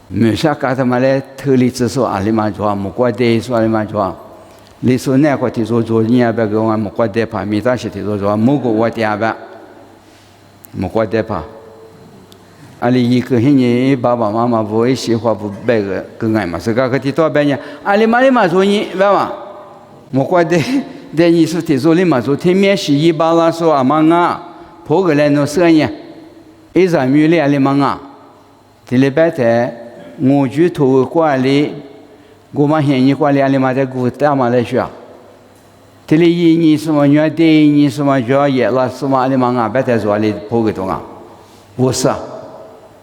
没啥干他妈嘞特里子说阿里嘛抓，木瓜的说阿里嘛抓，你说那块提出做你也别给我木瓜得怕，米大些提出说木瓜我点吧，木瓜得怕。阿里一个人爸爸妈妈不会喜欢不白个更爱嘛，是个提多白呢，阿里嘛做你白嘛，木瓜得你是提出你嘛做，天面是一巴拉说阿妈啊，破个来弄生意，一张米里阿里嘛啊，这里白的我就头管理。我们现在管理阿里嘛在古大嘛来说，这里一年什么月底，你什么月夜了，什么阿里嘛啊，白在说阿里破个东啊，不是，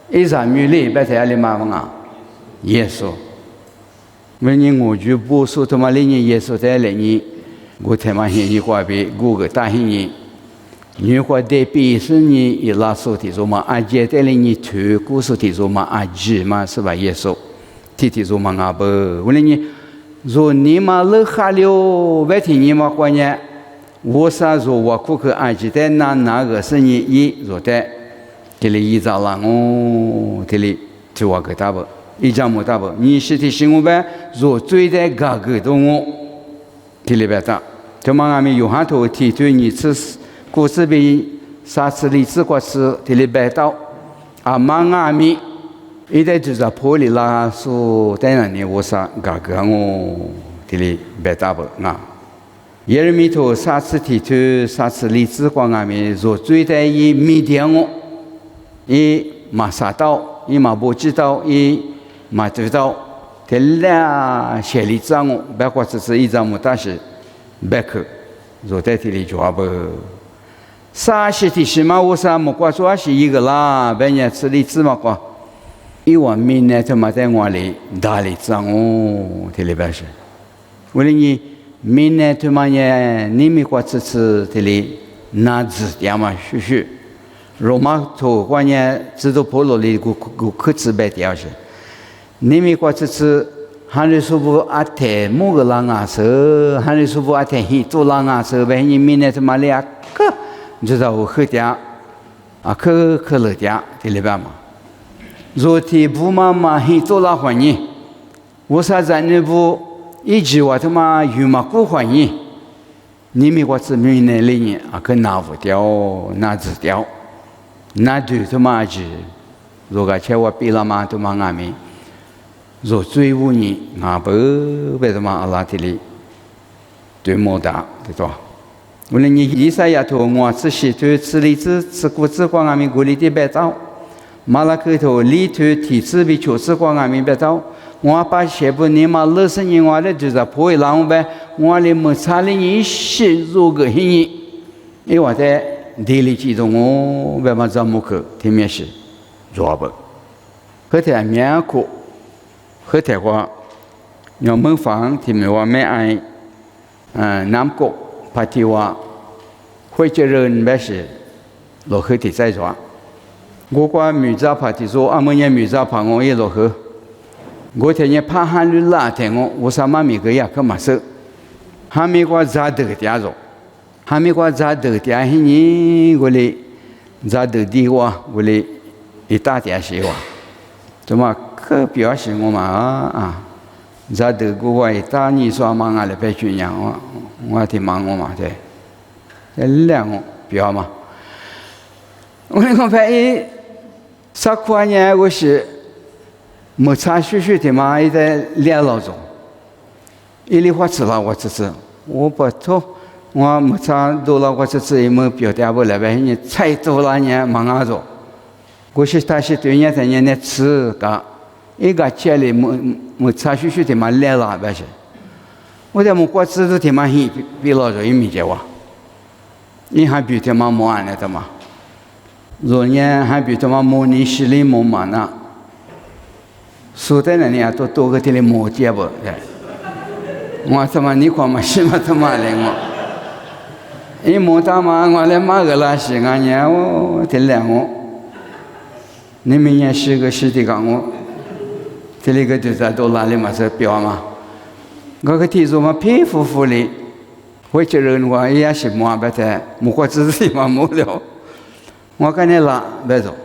一场米里白在阿里嘛啊，耶稣，每年我就不说他妈里年耶稣在来年，我他妈现在管比古个大现年，你话得比是你一拉手提说嘛，阿姐在里年推古手提说嘛，阿姐嘛是吧耶稣。提出嘛啊不，我那你，若你嘛乐哈了，白天你嘛关键，我啥若我顾客安吉在哪个是你一若在，这里一早了哦，这里就我给他不，一张没他不，你是提醒我呗，若追在嘎个东哦，这里别打，就嘛俺们有哈头提出你吃故事比啥吃荔枝果吃，这里别到，啊嘛俺们。一代就是破里拉说，当然呢，我啥嘎个我这里别打不啊。耶利米头啥次提出啥次荔枝光俺们若追在一米点我，一马杀刀，一马不知道，一马知道，这俩写荔枝我，别过只是一张木大是别克，若在这里做不。啥是提什么？我啥木瓜做是一个啦，别人吃荔枝嘛瓜。一碗面呢，他妈在碗里打里脏哦，这里边是。为了你面呢，他妈呢，你没过吃这里拿纸点嘛，嘘嘘。罗马头关呢，知道破罗里古克制白点是。你没过吃，还是说不阿太木个啷个色，还是说不阿太黑多啷个色，为你面呢他妈里啊个，你知道我喝点啊可乐点这里边嘛。若提不嘛很多拉欢迎，我啥在那部一句话他妈有嘛不欢迎，你们我这边那里呢啊可拿不掉，拿不掉，拿对他妈是，如果叫我比了嘛他妈俺们，若追无你啊不别他妈阿拉这里对莫打对吧？无论你以赛亚头我吃西头吃荔枝吃果子光俺们鼓励的白糟。马拉克头里头体质比确实光俺们别到，我把全部你妈乐生人我的就是破一浪呗，我的没差的你是如个黑人，因为我在地里记住我别嘛怎么去天面是做不，和台面苦，和台话，要门房天面话没爱，南国帕提话，会这人没事，落去地在做。我qua米扎帕提说，阿门也米扎帕我也落去。我天天怕喊你拉天我啥嘛米个呀个嘛事，还没qua扎得个点着，还没qua扎得点些你我哩扎得地哇，我哩一大点些哇，怎么可表示我嘛啊，扎得个我一大你说嘛俺来白军样我挺忙我嘛对，这两个表嘛，我那个发现。啥块呢？我是没差许许的嘛，也在两老中。一粒花吃了我吃吃，我不错，我没差多了我吃吃，也没表达不来呗。你菜多了呢，忙啊着。我是他是对人家人家吃个，一个家里没差许许的嘛两老呗是。我在没过吃的的嘛，比老着一米几哇，你还比他妈没安了的嘛。若年还比他妈模拟实力模嘛呢，说的那呢都多个这里模结不？我他妈你看嘛是嘛他妈来我，一模他妈我来马个拉西俺呢我这两我，你们也是个实体讲我，这里个就在都哪里嘛是表嘛，我个提出嘛皮肤肤的，会这人我也是摸不得，摸过自己嘛摸了。我跟你拉别走，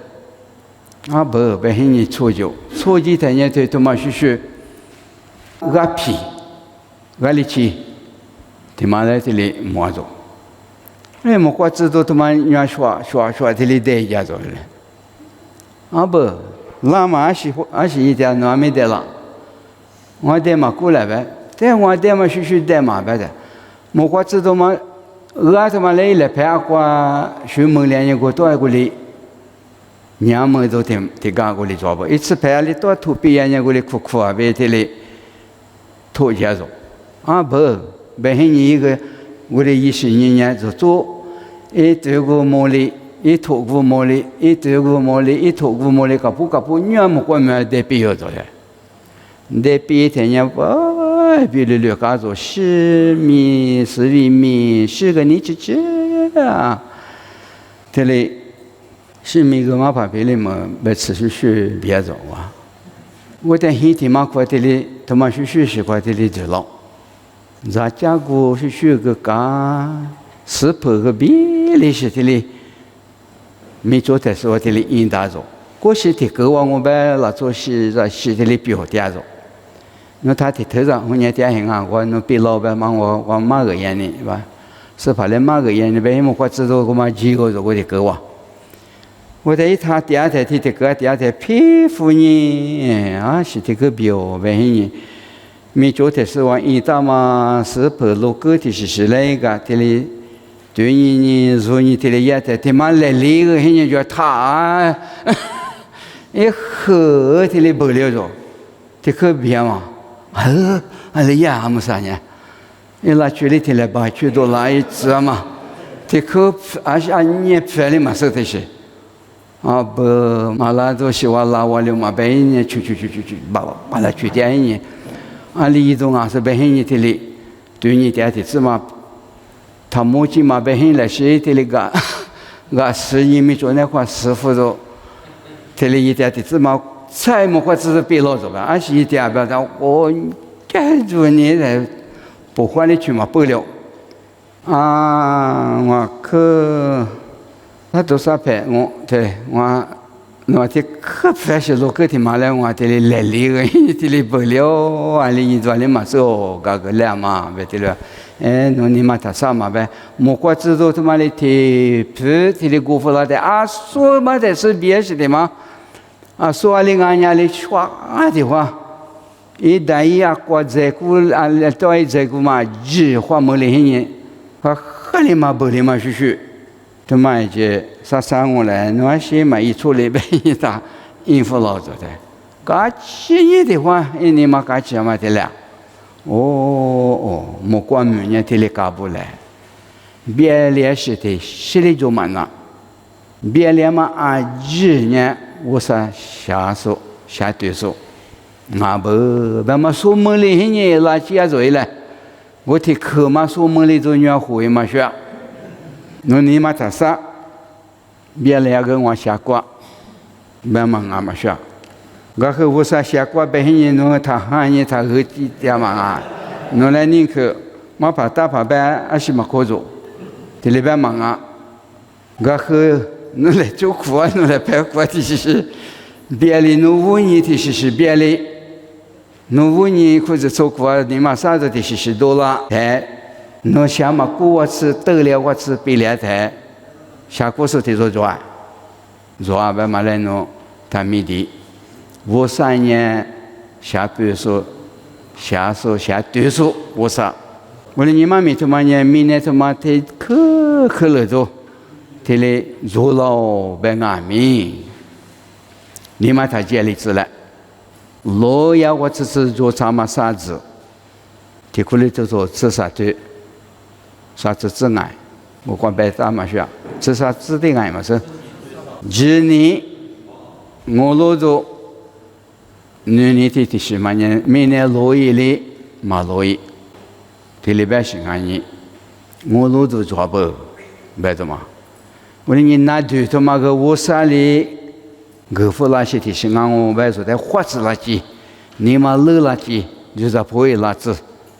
啊不，别和你错就，错几天也对他妈许许，个皮，个力气，他妈来这里摸着，哎，莫瓜子都他妈人刷这里带家着了，啊不，拉嘛还是一点那没得了，我带嘛过来呗，但我带嘛去带嘛呗的，莫瓜子都嘛，他妈来拍瓜，去门两年过多过来，娘们都挺干过来做不，一次拍里多土鳖人家过来哭啊，别这里拖家着，啊不。白黑你一个，我的20年就做，一这个毛里，一拖个毛里，一这个毛里，一拖个毛里，搞不，你也没管么得必要做的，得必天天哇，比如六家做10米、12米，10个你去啊，这里10米个嘛怕别里嘛，别持续别做啊，我在黑天嘛块这里，他妈续块这里就老。咱家国是学个干，10个别的是这里，没做的时候这里应答着，过去的个我们老做事在这里表达着，那他的头上我年点很啊，我那被老板骂我骂个人呢，是吧？是怕来骂个人呢，别么我知道我嘛几个我的个我在他第二台的个第二台佩服你啊，是这个表别人。没做的时候，一到嘛是跑路个的是那个，这里对你说你这里也在，他妈来那个人家就他，一喝这里不了着，这可别嘛，那也没啥呢，一拉去里这里把去都拉一只嘛，这可而且你拍的嘛是这些，啊不嘛拉都喜欢拉我了嘛，别人去，把它去点呢。啊，里头啊是白黑你这里，对你点的子嘛，他目前嘛白黑来是这里个10年没做那块师傅都，这里一点的子嘛，菜么块只是别老着吧，而且一点不要我该做你来不换的去嘛不了，啊，我可他多少拍我对我。那这可不是路个的嘛来，我这里来里个，这里不了，啊里做里嘛做个两嘛，别的了，那你嘛他啥嘛呗？莫怪知道他妈的提不这里辜负了的啊，说嘛的是别是的嘛，啊说里俺家里说的话，一旦一啊过在乎啊到一在乎嘛，话没里人，啊喝里嘛不里嘛去。他妈这啥我来，那些嘛一出来被一打应付老着的，搞起你的话，你嘛搞起嘛的了，莫管明年这里搞不来，别联系的，心里就满了，别连嘛1年我啥下对手，啊不，咱们说门里人垃圾啊做来，我听课嘛说门里做人会嘛学。那你嘛他啥？别来个我下瓜，别嘛俺嘛说，我和我啥下瓜别人弄他喊你他喝几点嘛啊？弄来宁可嘛怕打怕白还是嘛可做，这里边嘛啊，我和弄来做苦啊，弄来白苦的是别里弄5年的是别里，弄5年或者做苦啊，你嘛啥子的是多了哎。侬想嘛，过次得了我次比了台，下过时的做别嘛来侬他米的，53年下半数，下对数50，我的你妈咪他妈年明年他妈的可了做，这里做了白俺米，你妈他建立起来，老呀我只是做啥嘛啥子，这可里就做自杀对。啥子自爱？我光白打嘛说，这啥子的爱嘛是？今年我老做，年的是嘛年，明年落雨哩嘛落雨，这里边是安尼，我老做做不，白的嘛。我说你那对他妈个我啥哩，个副垃圾的是俺我白做的花子垃圾，你嘛漏垃圾，就是不会垃圾，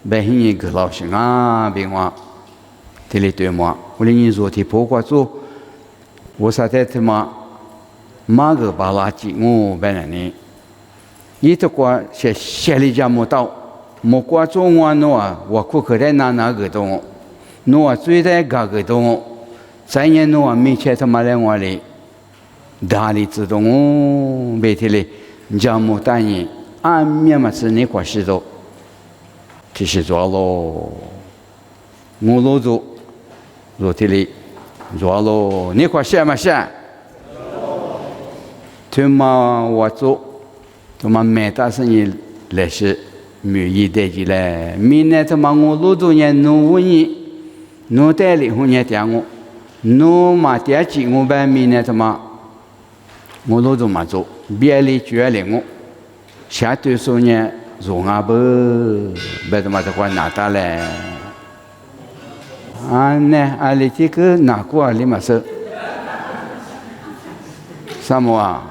白你个老是啊，别话。这里对嘛，我的你说的不过做，我啥在他妈马个把垃圾我白人呢，一头瓜些里家没到，莫挂中我诺啊，我库克在哪个东，诺啊最在哪个东，咱也诺啊没钱他妈来我哩，大力自动哦，别提嘞，家母单人，俺面嘛是你挂石头，这是做喽，我老做，做提嘞，做喽，你挂啥嘛啥？他妈我做，他妈没打算你来是。没一代起来，明年他妈我老多年农务年，农代理后年点我，农嘛点起我办明年他妈我老多嘛做，别里绝了我，下对手呢做阿不，别他妈这块拿大嘞，啊呢，阿里这个拿过阿里嘛是，什么啊？